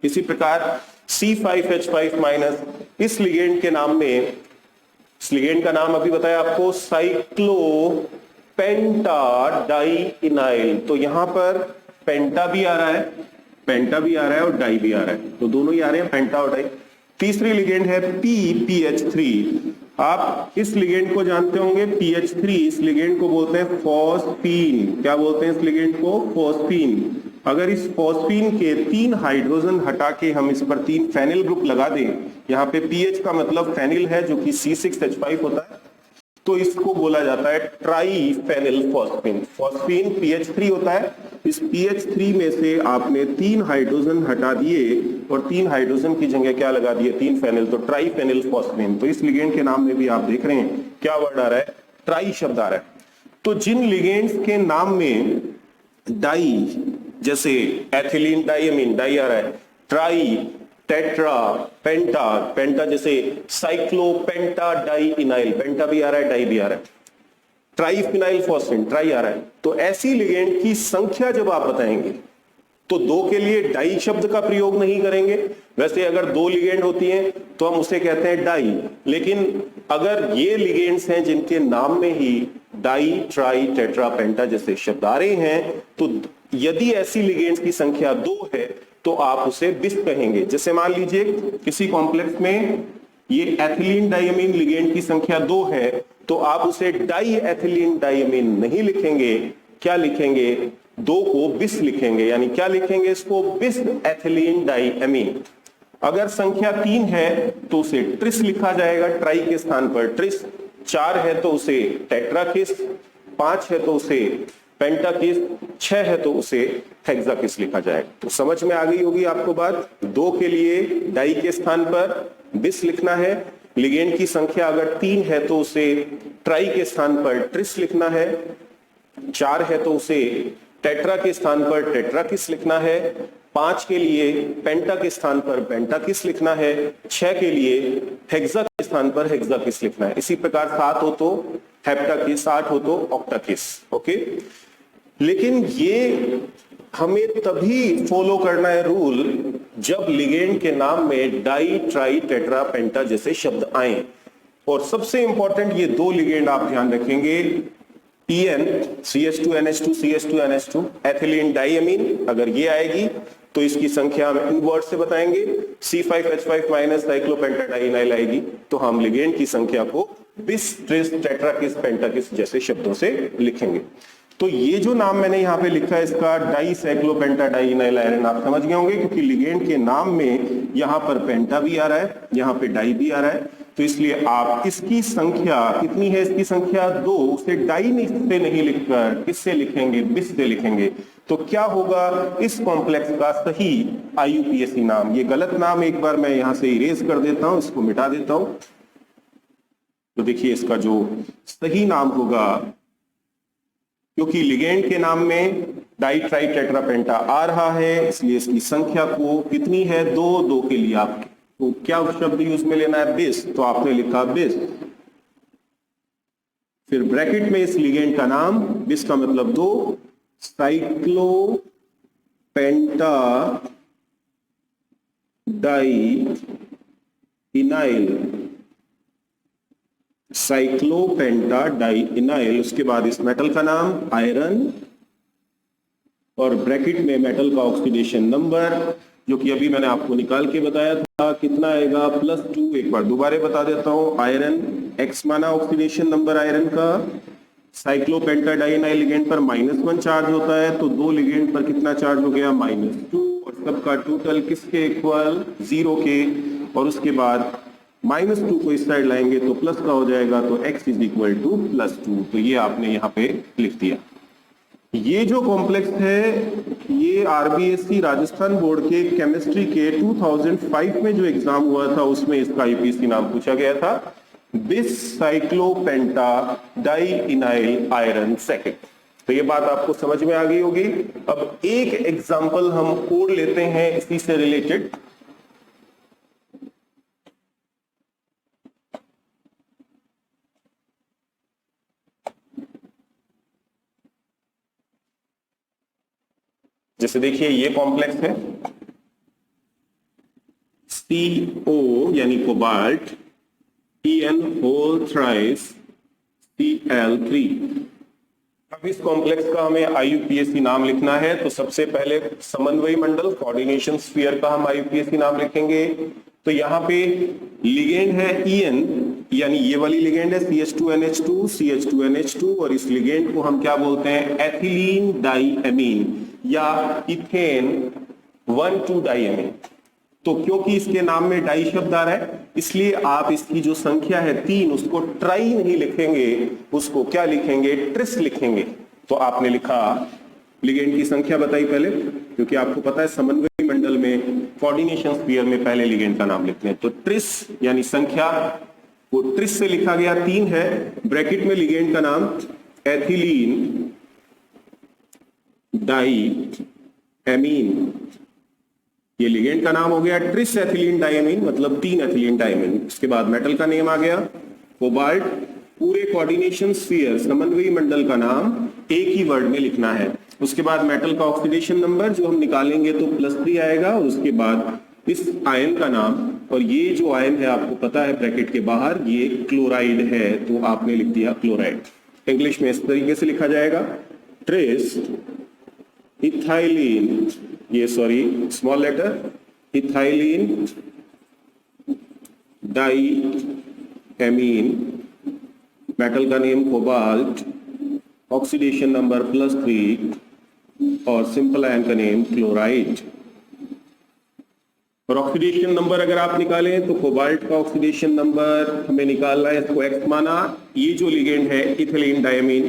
A: इसी प्रकार C5H5- इस लिगेंड के नाम में, इस लिगेंड का नाम अभी बताया आपको, साइक्लोपेंटा डाइइनाइल। तो यहां पर पेंटा भी आ रहा है, पेंटा भी आ रहा है और डाई भी आ रहा है, तो दोनों ही आ रहे हैं, पेंटा और डाई। तीसरी लिगेंड है PPH3। आप इस लिगेंड को जानते होंगे, PH3, इस लिगेंड को बोलते हैं फॉस्फीन। क्या बोलते हैं इस लिगेंड को? फॉस्फीन। अगर इस फॉस्फीन के 3 हाइड्रोजन हटा के हम इस पर 3 फेनिल ग्रुप लगा दें, यहाँ पे PH का मतलब फेनिल है जो कि C6H5 होता है, तो इसको बोला जाता है try phenyl phosphine. Phosphine PH3 होता है, इस PH3 में से आपने 3 हाइड्रोजन हटा दिए और 3 हाइड्रोजन की जगह क्या लगा दिए? 3 फेनिल, तो ट्राई फेनिल फॉस्फीन। तो इस लिगेंड के नाम में भी आप देख रहे हैं क्या वर्ड आ रहा है? ट्राई शब्द आ रहा है। तो जिन लिगेंड्स के नाम में डाई, जैसे एथिलीन डाइएमीन, डाई आ रहा है, ट्राई, टेट्रा, पेंटा, पेंटा जैसे साइक्लोपेंटा डाइइनाइल, पेंटा भी आ रहा है, डाई भी आ रहा है, ट्राइफिनाइल फॉस्फेन, ट्राई आ रहा है। तो ऐसी लिगेंड की संख्या जब आप बताएंगे तो 2 के लिए डाई शब्द का प्रयोग नहीं करेंगे। वैसे अगर 2 लिगेंड होती हैं तो हम उसे कहते हैं डाई, लेकिन अगर ये लिगेंड्स हैं जिनके नाम में ही डाई, ट्राई, टेट्रा, पेंटा जैसे शब्द आ रहे हैं, तो यदि ऐसी लिगेंड्स की संख्या 2 है तो आप उसे बिस कहेंगे। जैसे मान लीजिए किसी कॉम्प्लेक्स में ये एथिलीन डाइएमीन लिगेंड की संख्या 2 है, तो आप उसे डाई एथिलीन डाइएमीन नहीं लिखेंगे, क्या लिखेंगे? 2 को बिस लिखेंगे, यानी क्या लिखेंगे इसको? बिस एथिलीन डाइएमीन। अगर संख्या 3 है तो उसे ट्रिस लिखा जाएगा, ट्राई के स्थान पर ट्रिस। 4 है तो उसे टेट्राकिस, 5 है तो उसे पेंटाकिस, 6 है तो उसे हेक्साकिस लिखा जाएगा। तो समझ में आ गई होगी आपको बात। 2 के लिए डाई के स्थान पर बिस लिखना है, लिगेंड की संख्या अगर 3 है तो उसे ट्राई के स्थान पर ट्रिस लिखना है, 4 है तो उसे टेट्रा के स्थान पर टेट्राकिस लिखना है, 5 के लिए पेंटा के स्थान पर पेंटाकिस लिखना है, 6 के लिए हेक्सा के स्थान पर हेक्साकिस लिखना है। इसी प्रकार 7 हो तो हेप्टाकिस, 8 हो तो ऑक्टाकिस। ओके, लेकिन ये हमें तभी फॉलो करना है रूल जब लिगेंड के नाम में डाई, ट्राई, टेट्रा, पेंटा जैसे शब्द आए। और सबसे इंपॉर्टेंट ये 2 लिगेंड आप ध्यान रखेंगे, EN CH2NH2 CH2NH2 ethylene diamine, अगर ये आएगी तो इसकी संख्या हम इनवर्ट से बताएंगे। C5H5- साइक्लोपेंटा डाइइनाइल आएगी तो हम लिगेंड की संख्या को बिस, ट्रिस, टेट्राकिस, पेंटाकिस जैसे शब्दों से लिखेंगे। तो ये जो नाम मैंने यहाँ पे लिखा है इसका डाई साइक्लोपेंटा डाइइनाइल आयरन, आप समझ गए होंगे, क्योंकि लिगेंड के नाम में यहाँ पर पेंटा भी आ रहा है, यहाँ पे डाई भी आ रहा है, तो इसलिए आप इसकी संख्या कितनी है? इसकी संख्या 2, उसे डाई से नहीं लिखकर किससे लिखेंगे? बिस से लिखेंगे। तो क्या होगा इस कॉम्प्लेक्स का सही IUPAC नाम? ये गलत नाम एक बार मैं यहां से इरेज कर देता हूं, इसको मिटा देता हूं। तो देखिए इसका जो सही नाम होगा, क्योंकि लिगेंड के नाम में डाई, ट्राई, टेट्रा, पेंटा आ रहा है, इसलिए इसकी संख्या को कितनी है? 2 के लिए आपके तो क्या शब्द यूज में लेना है? बिस, तो आपने लिखा बिस, फिर ब्रैकेट में इस लिगेंड का नाम, बिस का मतलब 2, साइक्लोपेंटा डाइइनाइल, साइक्लोपेंटा डाइइनाइल, उसके बाद इस मेटल का नाम आयरन, और ब्रैकेट में मेटल का ऑक्सीडेशन नंबर, जो कि अभी मैंने आपको निकाल के बताया था, कितना आएगा? +2। एक बार दोबारा बता देता हूं, आयरन X माना ऑक्सीडेशन नंबर आयरन का, साइक्लोपेंटा डाइइनाइल लिगेंड पर -1 चार्ज होता है, तो 2 लिगेंड पर कितना चार्ज हो गया? -2, और सबका टोटल किसके इक्वल? 0 के, और उसके बाद -2 को इस साइड लाएंगे तो प्लस का हो जाएगा, तो X = +2। तो ये आपने यहाँ पे लिख दिया। ये जो कॉम्प्लेक्स है ये RBSc राजस्थान बोर्ड के केमिस्ट्री के 2005 में जो एग्जाम हुआ था उसमें इसका IUPAC नाम पूछा गया था, बिस साइक्लोपेंटा डाइइनाइल आयरन सेकेंड। तो ये बात आपको समझ में आ गई होगी। अब एक एग्जाम्पल हम और लेते हैं इसी से रिलेटेड। जैसे देखिए ये कॉम्प्लेक्स है CO यानी cobalt En whole thrice Cl3। अब इस कॉम्प्लेक्स का हमें IUPAC नाम लिखना है, तो सबसे पहले समन्वयी मंडल कोऑर्डिनेशन स्फीयर का हम IUPAC नाम लिखेंगे। तो यहाँ पे लिगेंड है En, यानी ये वाली लिगेंड है CH2NH2 CH2NH2, और इस लिगेंड को हम क्या बोलते हैं, एथिलीन डाइएमीन या इथेन 1,2 डाइएमीन। तो क्योंकि इसके नाम में डाई शब्द आ रहा है, इसलिए आप इसकी जो संख्या है 3, उसको ट्राई नहीं लिखेंगे, उसको क्या लिखेंगे, ट्रिस लिखेंगे। तो आपने लिखा लिगेंड की संख्या बताई पहले, क्योंकि आपको पता है समन्वय मंडल में कोऑर्डिनेशन स्फीयर में पहले लिगेंड का नाम लिखते हैं। तो ट्रिस यानी संख्या वो ट्रिस से लिखा गया 3 है, ब्रैकेट में लिगेंड का नाम एथिलीन डाइएमीन, ये लिगेंड का नाम हो गया ट्रिस एथिलीन डाइएमीन, मतलब 3 एथिलीन डाइएमीन। इसके बाद मेटल का नेम आ गया कोबाल्ट। पूरे कोऑर्डिनेशन स्फीयर समन्वयी मंडल का नाम एक ही वर्ड में लिखना है। उसके बाद मेटल का ऑक्सीडेशन नंबर जो हम निकालेंगे तो +3 आएगा, और उसके बाद इस आयन का नाम, और ये जो आयन है आपको पता है ब्रैकेट के बाहर ये क्लोराइड है, तो आपने लिख दिया क्लोराइड। इंग्लिश में इस तरीके से लिखा जाएगा ट्रेस इथाइलिन, ये sorry small letter ethylene diamine, metal का नेम कोबाल्ट, ऑक्सीडेशन नंबर +3, और सिंपल आयन का नेम क्लोराइड। और ऑक्सीडेशन नंबर अगर आप निकालें तो कोबाल्ट का ऑक्सीडेशन नंबर हमें निकालना है, इसको X माना। ये जो लिगेंड है इथिलीन डाइएमीन,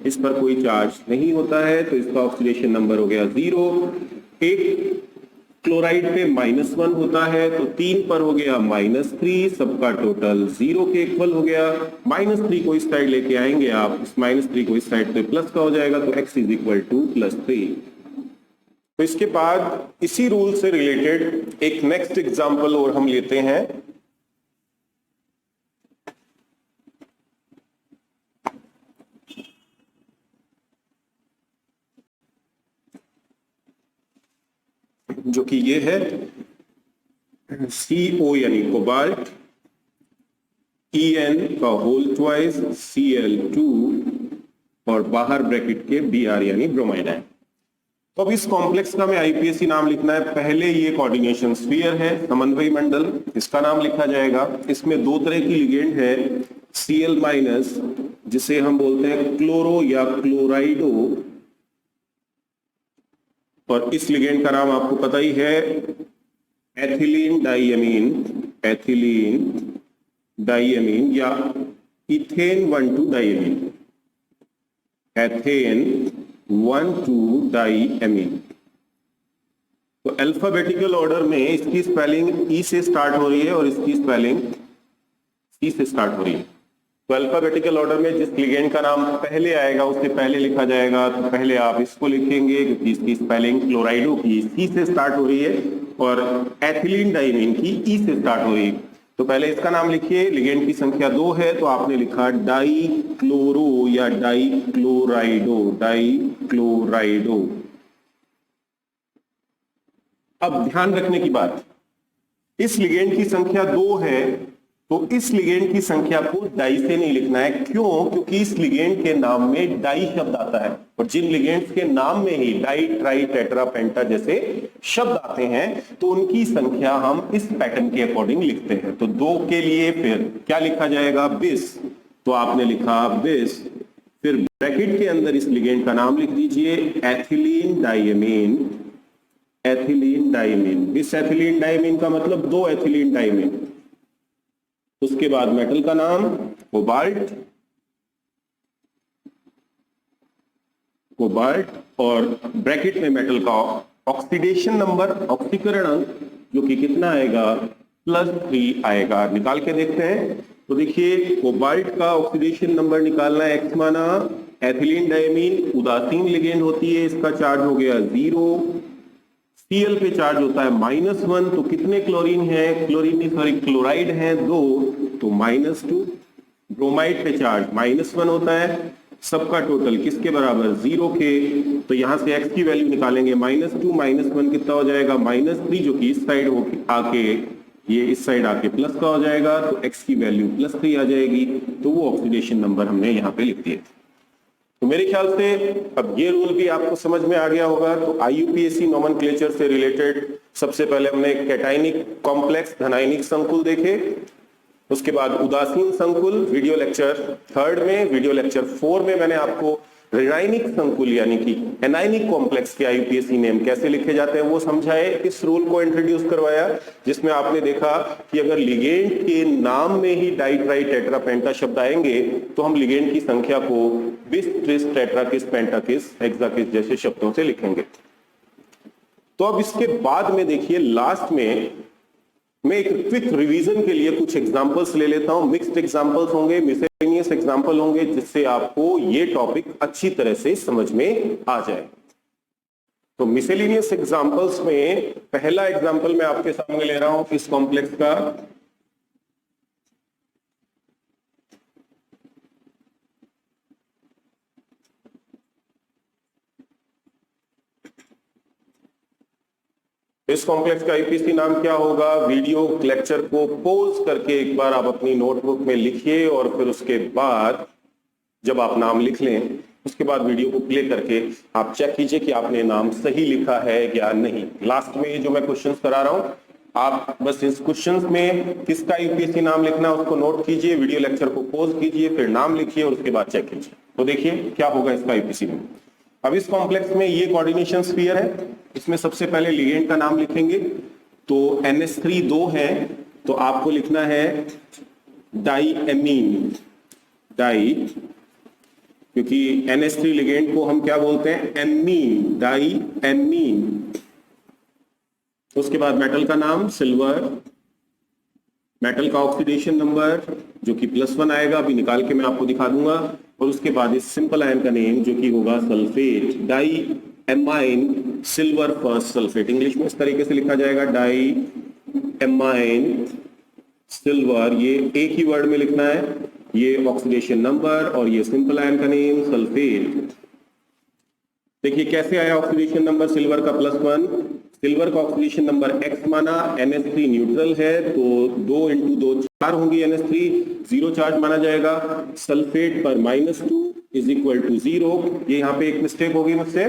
A: इस पर कोई चार्ज नहीं होता है, तो इसका ऑक्सीडेशन नंबर हो गया 0। एक क्लोराइड पे -1 होता है, तो 3 पर हो गया -3, सबका टोटल 0 के इक्वल हो गया। -3 को इस साइड लेके आएंगे आप, इस -3 को इस साइड पे प्लस का हो जाएगा, तो x = +3। तो इसके बाद इसी रूल से रिलेटेड एक नेक्स्ट एग्जांपल और हम लेते हैं। जो कि ये है CO यानी कोबाल्ट, En का होल ट्वाइस Cl2, और बाहर ब्रैकेट के Br यानी ब्रोमाइड है। तो अब इस कॉम्प्लेक्स का हमें IUPAC नाम लिखना है। पहले ये कोऑर्डिनेशन स्फीयर है समन्वयी मंडल, इसका नाम लिखा जाएगा। इसमें 2 तरह की लिगेंड है, Cl-, जिसे हम बोलते हैं क्लोरो या क्लोराइडो, और इस लिगेंड का नाम आपको पता ही है एथिलीन डाइएमीन या इथेन 1,2 डाइएमीन, एथेन 1,2 डाइएमीन। तो अल्फाबेटिकल ऑर्डर में इसकी स्पेलिंग E से स्टार्ट हो रही है और इसकी स्पेलिंग C से स्टार्ट हो रही है। तो अल्फाबेटिकल ऑर्डर में जिस लिगेंड का नाम पहले आएगा उससे पहले लिखा जाएगा, तो पहले आप इसको लिखेंगे क्योंकि इसकी स्पेलिंग क्लोराइडो की C से स्टार्ट हो रही है और एथिलीन डाइएमीन की E से स्टार्ट हो रही है। तो पहले इसका नाम लिखिए, लिगेंड की संख्या 2 है, तो आपने लिखा डाइक्लोरो या डाइक्लोराइडो। अब ध्यान रखने की बात, इस लिगेंड की संख्या 2 है, तो इस लिगेंड की संख्या को डाई से नहीं लिखना है। क्यों? क्योंकि इस लिगेंड के नाम में डाई शब्द आता है, और जिन लिगेंड्स के नाम में ही डाई, ट्राई, टेट्रा, पेंटा जैसे शब्द आते हैं तो उनकी संख्या हम इस पैटर्न के अकॉर्डिंग लिखते हैं। तो 2 के लिए फिर क्या लिखा जाएगा? बिस। तो आपने लिखा बिस, फिर ब्रैकेट के अंदर इस लिगेंड का नाम लिख दीजिए एथिलीन डाइएमीन। बिस एथिलीन डाइएमीन का मतलब 2 एथिलीन डाइएमीन। उसके बाद मेटल का नाम कोबाल्ट, और ब्रैकेट में मेटल का ऑक्सीडेशन नंबर, ऑक्सीकरण अंक, जो कि कितना आएगा? +3 आएगा। निकाल के देखते हैं। तो देखिए कोबाल्ट का ऑक्सीडेशन नंबर निकालना है, X माना, एथिलीन डायमीन उदासीन लिगेंड होती है, इसका चार्ज हो गया 0। Cl पे चार्ज होता है -1, तो कितने क्लोरीन है, क्लोराइड है 2, तो -2। ब्रोमाइड पे चार्ज -1 होता है, सबका टोटल किसके बराबर, 0 के। तो यहां से x की वैल्यू निकालेंगे, -2 -1 कितना हो जाएगा, -3, जो कि इस साइड आके ये इस साइड आके प्लस का हो जाएगा, तो x की वैल्यू +3 आ जाएगी। तो वो ऑक्सीडेशन नंबर हमने यहाँ पे लिख दिए। तो मेरे ख्याल से अब ये रूल भी आपको समझ में आ गया होगा। तो IUPAC नोमेनक्लेचर से रिलेटेड सबसे पहले हमने कैटायनिक कॉम्प्लेक्स धनायनिक संकुल देखे, उसके बाद उदासीन संकुल वीडियो लेक्चर 3 में, वीडियो लेक्चर 4 में मैंने आपको ऋणायनिक संकुल यानी कि एनायनिक कॉम्प्लेक्स के IUPAC नेम कैसे लिखे जाते हैं वो समझाए। इस रूल को इंट्रोड्यूस करवाया जिसमें आपने देखा कि अगर लिगेंड के नाम में ही डाई ट्राई टेट्रा पेंटा शब्द आएंगे तो हम लिगेंड की संख्या को बिस ट्रिस टेट्राकिस पेंटाकिस हेक्साकिस जैसे शब्दों से लिखेंगे। तो अब इसके बाद में देखिए लास्ट में मैं एक क्विक रिवीजन के लिए कुछ एग्जांपल्स ले लेता हूं। मिक्स्ड एग्जांपल्स होंगे, मिसलेनियस एग्जांपल होंगे, जिससे आपको ये टॉपिक अच्छी तरह से समझ में आ जाए। तो मिसलेनियस एग्जांपल्स में पहला एग्जांपल मैं आपके सामने ले रहा हूं इस कॉम्प्लेक्स का। इस कॉम्प्लेक्स का IUPAC नाम क्या होगा, वीडियो लेक्चर को पॉज करके एक बार आप अपनी नोटबुक में लिखिए और फिर उसके बाद जब आप नाम लिख लें उसके बाद वीडियो को प्ले करके आप चेक कीजिए कि आपने नाम सही लिखा है या नहीं। लास्ट में जो मैं क्वेश्चंस करा रहा हूं, आप बस इस क्वेश्चंस में किसका IUPAC नाम लिखना है उसको नोट कीजिए, वीडियो लेक्चर को पॉज कीजिए, फिर नाम लिखिए और उसके बाद चेक कीजिए। तो देखिए क्या होगा इसका IUPAC नाम। अब इस कॉम्प्लेक्स में ये कोऑर्डिनेशन स्फीयर है, इसमें सबसे पहले लिगेंड का नाम लिखेंगे। तो NH3 2 है तो आपको लिखना है डाईएमीन, डाई, क्योंकि NH3 लिगेंड को हम क्या बोलते हैं, एमीन, डाईएमीन। उसके बाद मेटल का नाम सिल्वर, मेटल का ऑक्सीडेशन नंबर जो कि +1 आएगा, अभी निकाल के मैं आपको दिखा दूंगा। और उसके बाद इस सिंपल आयन का नेम जो कि होगा sulfate, diamine silver first sulfate. English में इस तरीके से लिखा जाएगा डाई एमाइन सिल्वर, ये एक ही वर्ड में लिखना है, ये ऑक्सीडेशन नंबर और ये सिंपल आयन का नेम सल्फेट। देखिए कैसे आया ऑक्सीडेशन नंबर सिल्वर का +1, सिल्वर का ऑक्सीडेशन नंबर X माना, NH3 न्यूट्रल है तो 2 × 2 4 होंगी NH3, 0 चार्ज माना जाएगा। सल्फेट पर -2 = 0। ये यहाँ पे एक मिस्टेक होगी मुझसे,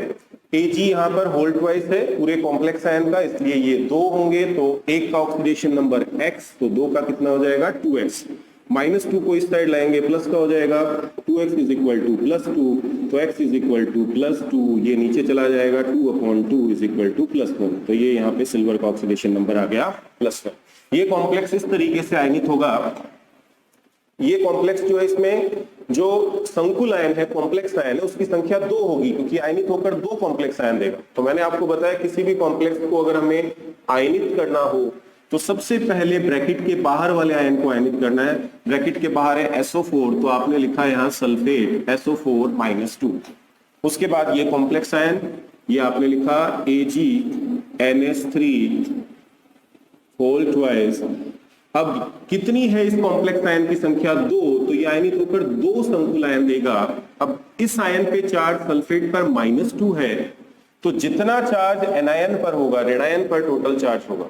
A: Ag यहाँ पर होल ट्वाइस है पूरे कॉम्प्लेक्स आयन का, इसलिए ये 2 होंगे। तो 1 का ऑक्सीडेशन नंबर X, तो 2 का कितना हो जाएगा 2x। -2 को इस साइड लाएंगे प्लस का हो जाएगा, 2x = +2, तो x = +2, ये नीचे चला जाएगा, 2/2 = +1। तो ये यहाँ पे सिल्वर का ऑक्सीडेशन नंबर आ गया +1। ये कॉम्प्लेक्स इस तरीके से आयनित होगा। ये कॉम्प्लेक्स जो है इसमें जो संकुल आयन है, कॉम्प्लेक्स आयन है, उसकी संख्या 2 होगी क्योंकि आयनित होकर 2 कॉम्प्लेक्स आयन देगा। तो मैंने आपको बताया किसी भी कॉम्प्लेक्स को अगर हमें आयनित करना हो तो सबसे पहले ब्रैकेट के बाहर वाले आयन को आयनित करना है। ब्रैकेट के बाहर है SO4, तो आपने लिखा है यहाँ सल्फेट SO4 -2। उसके बाद ये कॉम्प्लेक्स आयन, ये आपने लिखा AgNH3 होल ट्वाइस। अब कितनी है इस कॉम्प्लेक्स आयन की संख्या 2, तो ये आयनित होकर 2 संकुल आयन देगा। अब इस आयन पे चार्ज सल्फेट पर -2 है, तो जितना चार्ज एनायन पर होगा, ऋणायन पर टोटल चार्ज होगा,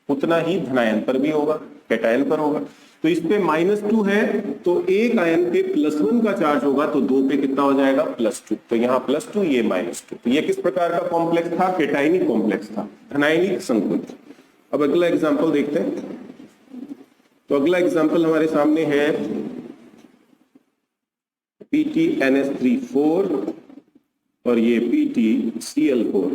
A: उतना ही धनायन पर भी होगा, कैटायन पर होगा। तो इस पे -2 है तो एक आयन पे +1 का चार्ज होगा, तो 2 पे कितना हो जाएगा +2। तो यहाँ +2, ये -2। तो ये किस प्रकार का कॉम्प्लेक्स था, कैटायनिक कॉम्प्लेक्स था, धनायनिक संकुल। अब अगला एग्जाम्पल देखते हैं। तो अगला एग्जाम्पल हमारे सामने है PtNH3 और ये PtCl4।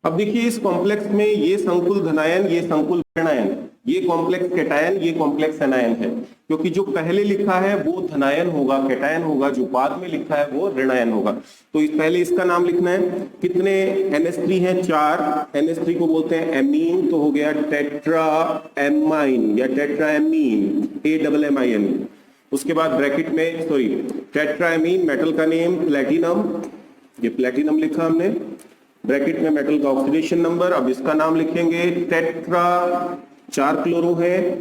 A: अब देखिए इस कॉम्प्लेक्स में ये संकुल धनायन, ये संकुल ऋणायन, ये कॉम्प्लेक्स कैटायन, ये कॉम्प्लेक्स एनायन है। क्योंकि जो पहले लिखा है वो धनायन होगा, कैटायन होगा, जो बाद में लिखा है वो ऋणायन होगा। तो पहले इसका नाम लिखना है। कितने NH3 हैं, 4। NH3 को बोलते हैं एमीन, तो हो गया टेट्रा एमाइन या टेट्रा एमीन, AMMIN। उसके बाद ब्रैकेट में सॉरी टेट्राएमीन मेटल का नेम प्लेटिनम, ये प्लेटिनम लिखा हमने, ब्रैकेट में मेटल का ऑक्सीडेशन नंबर, अब इसका नाम लिखेंगे टेट्रा, 4 क्लोरो है,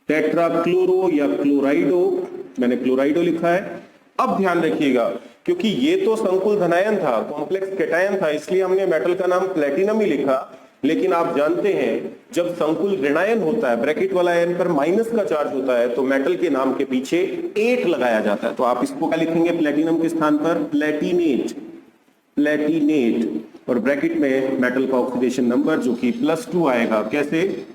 A: टेट्रा क्लोरो या क्लोराइडो, मैंने क्लोराइडो लिखा है। अब ध्यान रखिएगा क्योंकि ये तो संकुल धनायन था, कॉम्प्लेक्स कैटायन था, इसलिए हमने मेटल का नाम प्लेटिनम ही लिखा। लेकिन आप जानते हैं जब संकुल ऋणायन होता है, ब्रैकेट वाला एन पर माइनस का चार्ज होता है, तो मेटल के नाम के पीछे 8 लगाया जाता है। तो आप इसको क्या लिखेंगे प्लेटिनम के स्थान पर प्लेटिनेट, प्लेटिनेट, और ब्रैकेट में मेटल का ऑक्सीडेशन नंबर जो कि +2 आएगा। कैसे?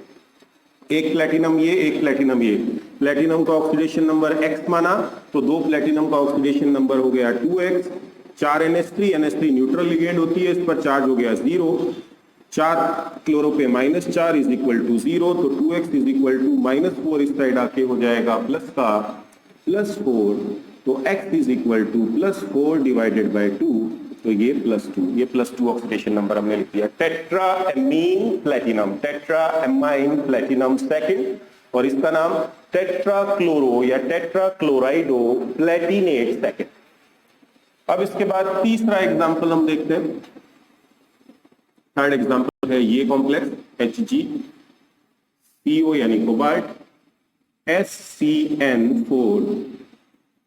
A: एक प्लेटिनम ये, एक प्लेटिनम ये, प्लेटिनम का ऑक्सीडेशन नंबर x माना तो 2 प्लेटिनम का ऑक्सीडेशन नंबर हो गया 2x, 4 NH3, NH3 neutral ligand होती है, इस पर चार्ज हो गया 0, 4 क्लोरो पे -4 इज इक्वल टू 0, तो 2x इज इक्वल टू -4, इस साइड आके हो जाएगा प्लस का +4, तो x is equal to +4 divided by 2, तो ये +2, ये +2 ऑक्सीडेशन नंबर हमने लिख दिया। टेट्राएमीन प्लेटिनम, टेट्राएमाइन प्लेटिनम सेकंड, और इसका नाम टेट्रा क्लोरो या टेट्रा क्लोराइडो प्लेटिनेट सेकंड। अब इसके बाद तीसरा एग्जांपल हम देखते हैं। थर्ड एग्जांपल है ये कॉम्प्लेक्स HgCO यानी कोबाल्ट, SCN4।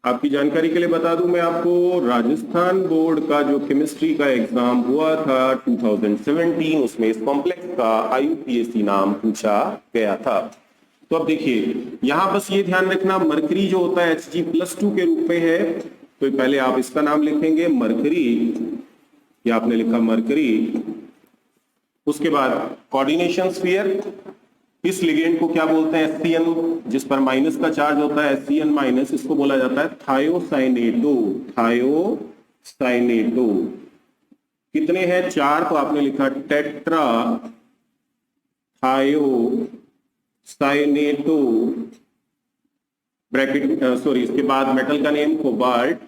A: आपकी जानकारी के लिए बता दूं मैं आपको, राजस्थान बोर्ड का जो केमिस्ट्री का एग्जाम हुआ था 2017, उसमें इस कॉम्प्लेक्स का IUPAC नाम पूछा गया था। तो अब देखिए यहां बस ये ध्यान रखना, मरकरी जो होता है Hg+2 के रूप में है, तो पहले आप इसका नाम लिखेंगे मरकरी, या आपने लिखा मरकरी। उसके बाद कोऑर्डिनेशन स्फीयर, इस लिगेंड को क्या बोलते हैं SCN, जिस पर माइनस का चार्ज होता है SCN माइनस, इसको बोला जाता है थायोसाइनेटो, थायोसाइनेटो। कितने हैं? 4, तो आपने लिखा टेट्रा थायोसाइनेटो, ब्रैकेट सॉरी इसके बाद मेटल का नेम कोबाल्ट,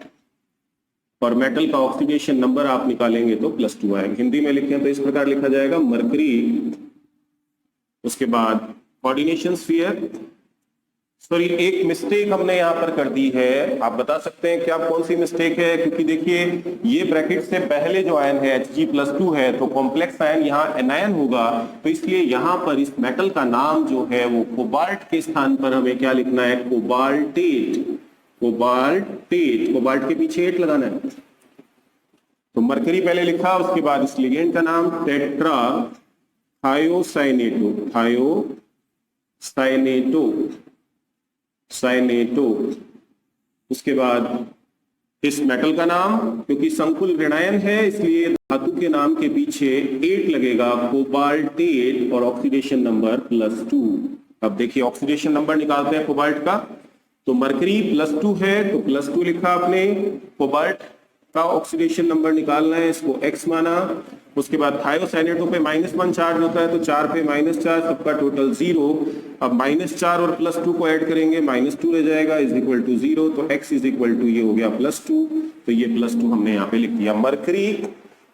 A: और मेटल का ऑक्सीडेशन नंबर आप निकालेंगे तो +2 आएगा। हिंदी में लिखें तो इस प्रकार लिखा जाएगा मरकरी। उसके बाद कोऑर्डिनेशन स्फीयर, सॉरी एक मिस्टेक हमने यहां पर कर दी है, आप बता सकते हैं क्या कौन सी मिस्टेक है? क्योंकि देखिए ये ब्रैकेट से पहले जो आयन है Hg+2 है, तो कॉम्प्लेक्स आयन यहाँ एनायन होगा, तो इसलिए यहां पर इस मेटल का नाम जो है वो कोबाल्ट के स्थान पर हमें क्या लिखना है? कोबाल्टेट, कोबाल्टेट, कोबाल्ट के पीछे 8 लगाना है। तो मरकरी पहले लिखा, उसके बाद इस लिगेंड का नाम टेट्रा थायोसाइनेटो, थायोसाइनेटो, साइनेटो। उसके बाद इस मेटल का नाम, क्योंकि संकुल ऋणायन है इसलिए धातु के नाम के पीछे 8 लगेगा, कोबाल्टेट, और ऑक्सीडेशन नंबर +2। अब देखिए ऑक्सीडेशन नंबर निकालते हैं कोबाल्ट का, तो मरकरी +2 है तो +2 लिखा आपने, कोबाल्ट का ऑक्सीडेशन नंबर निकालना है, इसको x माना। उसके बाद थायोसाइनेटो पे -1 चार्ज होता है, तो 4 पे -4, सबका टोटल 0। अब -4 और +2 को ऐड करेंगे, -2 रह जाएगा, इज इक्वल टू 0, तो x इज इक्वल टू ये हो गया +2, तो ये +2 हमने यहाँ पे लिख दिया। Mercury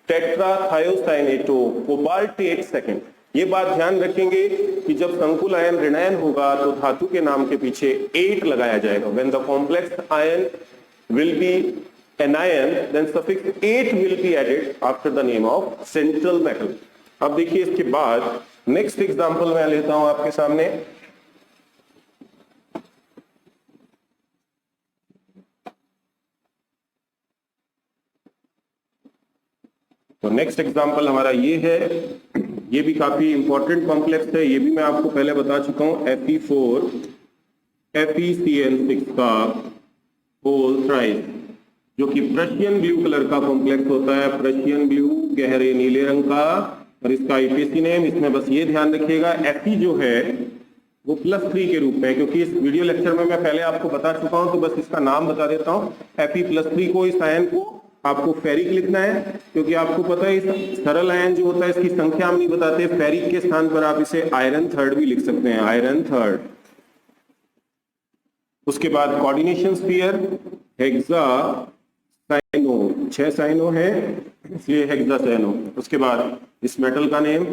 A: tetra thiocyanato cobaltate second. ये बात ध्यान रखेंगे कि जब संकुल आयन ऋणायन होगा तो धातु के नाम के पीछे 8 लगाया जाएगा। When the complex ion will be anion, then suffix 8 will be added after the name of central metal. अब देखिए इसके बाद नेक्स्ट एग्जांपल मैं लेता हूं आपके सामने। तो नेक्स्ट एग्जांपल हमारा ये है, ये भी काफी इंपॉर्टेंट कॉम्प्लेक्स है, ये भी मैं आपको पहले बता चुका हूं, Fe4 FeCN6 का होल थ्राइस, जो कि प्रशियन ब्लू कलर का कॉम्प्लेक्स होता है, प्रशियन ब्लू गहरे नीले रंग का, और इसका आईपीसी नेम, इसमें बस ये ध्यान रखिएगा Fe जो है वो +3 के रूप में, क्योंकि इस वीडियो लेक्चर में मैं पहले आपको बता चुका हूं, तो बस इसका नाम बता देता हूं। Fe+3 को, इस आयन को आपको फेरिक लिखना है, क्योंकि आपको पता है इस सरल आयन जो होता है इसकी संख्या हम नहीं बताते, फेरिक के स्थान पर आप इसे आयरन थर्ड भी लिख सकते हैं, आयरन थर्ड। उसके बाद coordination sphere hexa cyano, 6 cyano है इसलिए हेक्सासाइनो। उसके बाद इस मेटल का नेम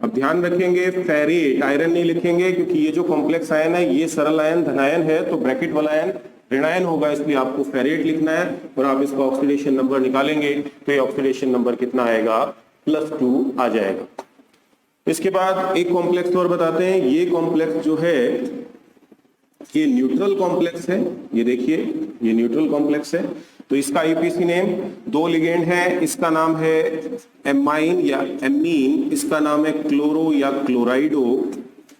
A: अब ध्यान रखेंगे फेरेट, आयरन नहीं लिखेंगे क्योंकि ये जो कॉम्प्लेक्स आयन है ये सरल आयन धनायन है, तो ब्रैकेट वाला आयन ऋणायन होगा, इसलिए आपको फेरेट लिखना है और आप इसका ऑक्सीडेशन नंबर निकालेंगे तो ये ऑक्सीडेशन नंबर कितना आएगा, +2 आ जाएगा। इसके बाद एक कॉम्प्लेक्स और बताते हैं। ये कॉम्प्लेक्स जो है ये न्यूट्रल कॉम्प्लेक्स है, ये देखिए ये न्यूट्रल कॉम्प्लेक्स है। तो इसका आईयूपीएसी नेम, 2 लिगेंड है, इसका नाम है एमाइन या एमीन, इसका नाम है क्लोरो या क्लोराइडो।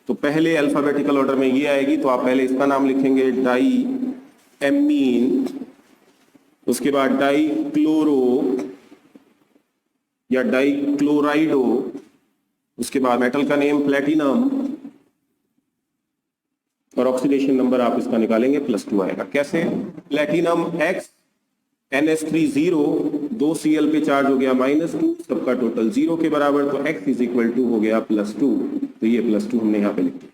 A: तो पहले अल्फाबेटिकल ऑर्डर में ये आएगी, तो आप पहले इसका नाम लिखेंगे डाई एमीन, उसके बाद डाई क्लोरो या डाई क्लोराइडो, उसके बाद मेटल का नेम प्लेटिनम और ऑक्सीडेशन नंबर आप इसका निकालेंगे +2 आएगा। कैसे? प्लेटिनम X NH3 2Cl पे चार्ज हो गया -2, सबका टोटल 0 के बराबर, तो X = हो गया +2, तो ये +2 हमने यहाँ पे लिख दिया।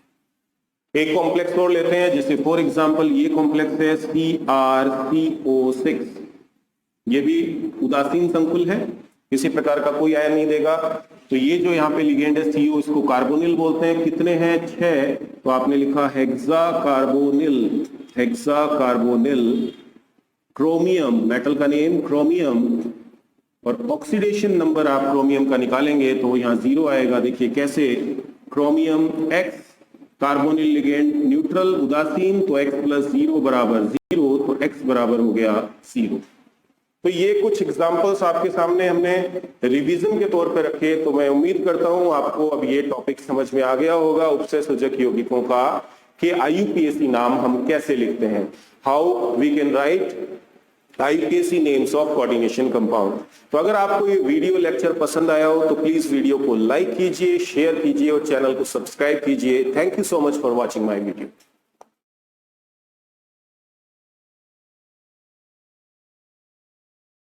A: एक कॉम्प्लेक्स और लेते हैं, जैसे फॉर एग्जांपल ये कॉम्प्लेक्स है CrCO6, ये भी उदासीन संकुल है, किसी प्रकार का कोई आयन नहीं देगा। तो ये जो यहाँ पे लिगेंड है CO, इसको कार्बोनिल बोलते हैं। कितने हैं? 6, तो आपने लिखा हेक्सा कार्बोनिल। क्रोमियम, मेटल का नेम क्रोमियम, और ऑक्सीडेशन नंबर आप क्रोमियम का निकालेंगे तो यहाँ 0 आएगा। देखिए कैसे, chromium X, carbonyl ligand neutral उदासीन, तो X + 0 = 0, तो X बराबर हो गया 0। तो ये कुछ एग्जांपल्स आपके सामने हमने रिवीजन के तौर पे रखे, तो मैं उम्मीद करता हूं आपको अब ये टॉपिक समझ में आ गया होगा उपसय सूचक यौगिकों का कि आईयूपीएसी नाम हम कैसे लिखते हैं, how we can write IUPAC names of coordination compound. तो अगर आपको ये वीडियो लेक्चर पसंद आया हो तो प्लीज वीडियो को लाइक कीजिए, शेयर कीजिए और चैनल को सब्सक्राइब कीजिए। Thank you so much for watching my video.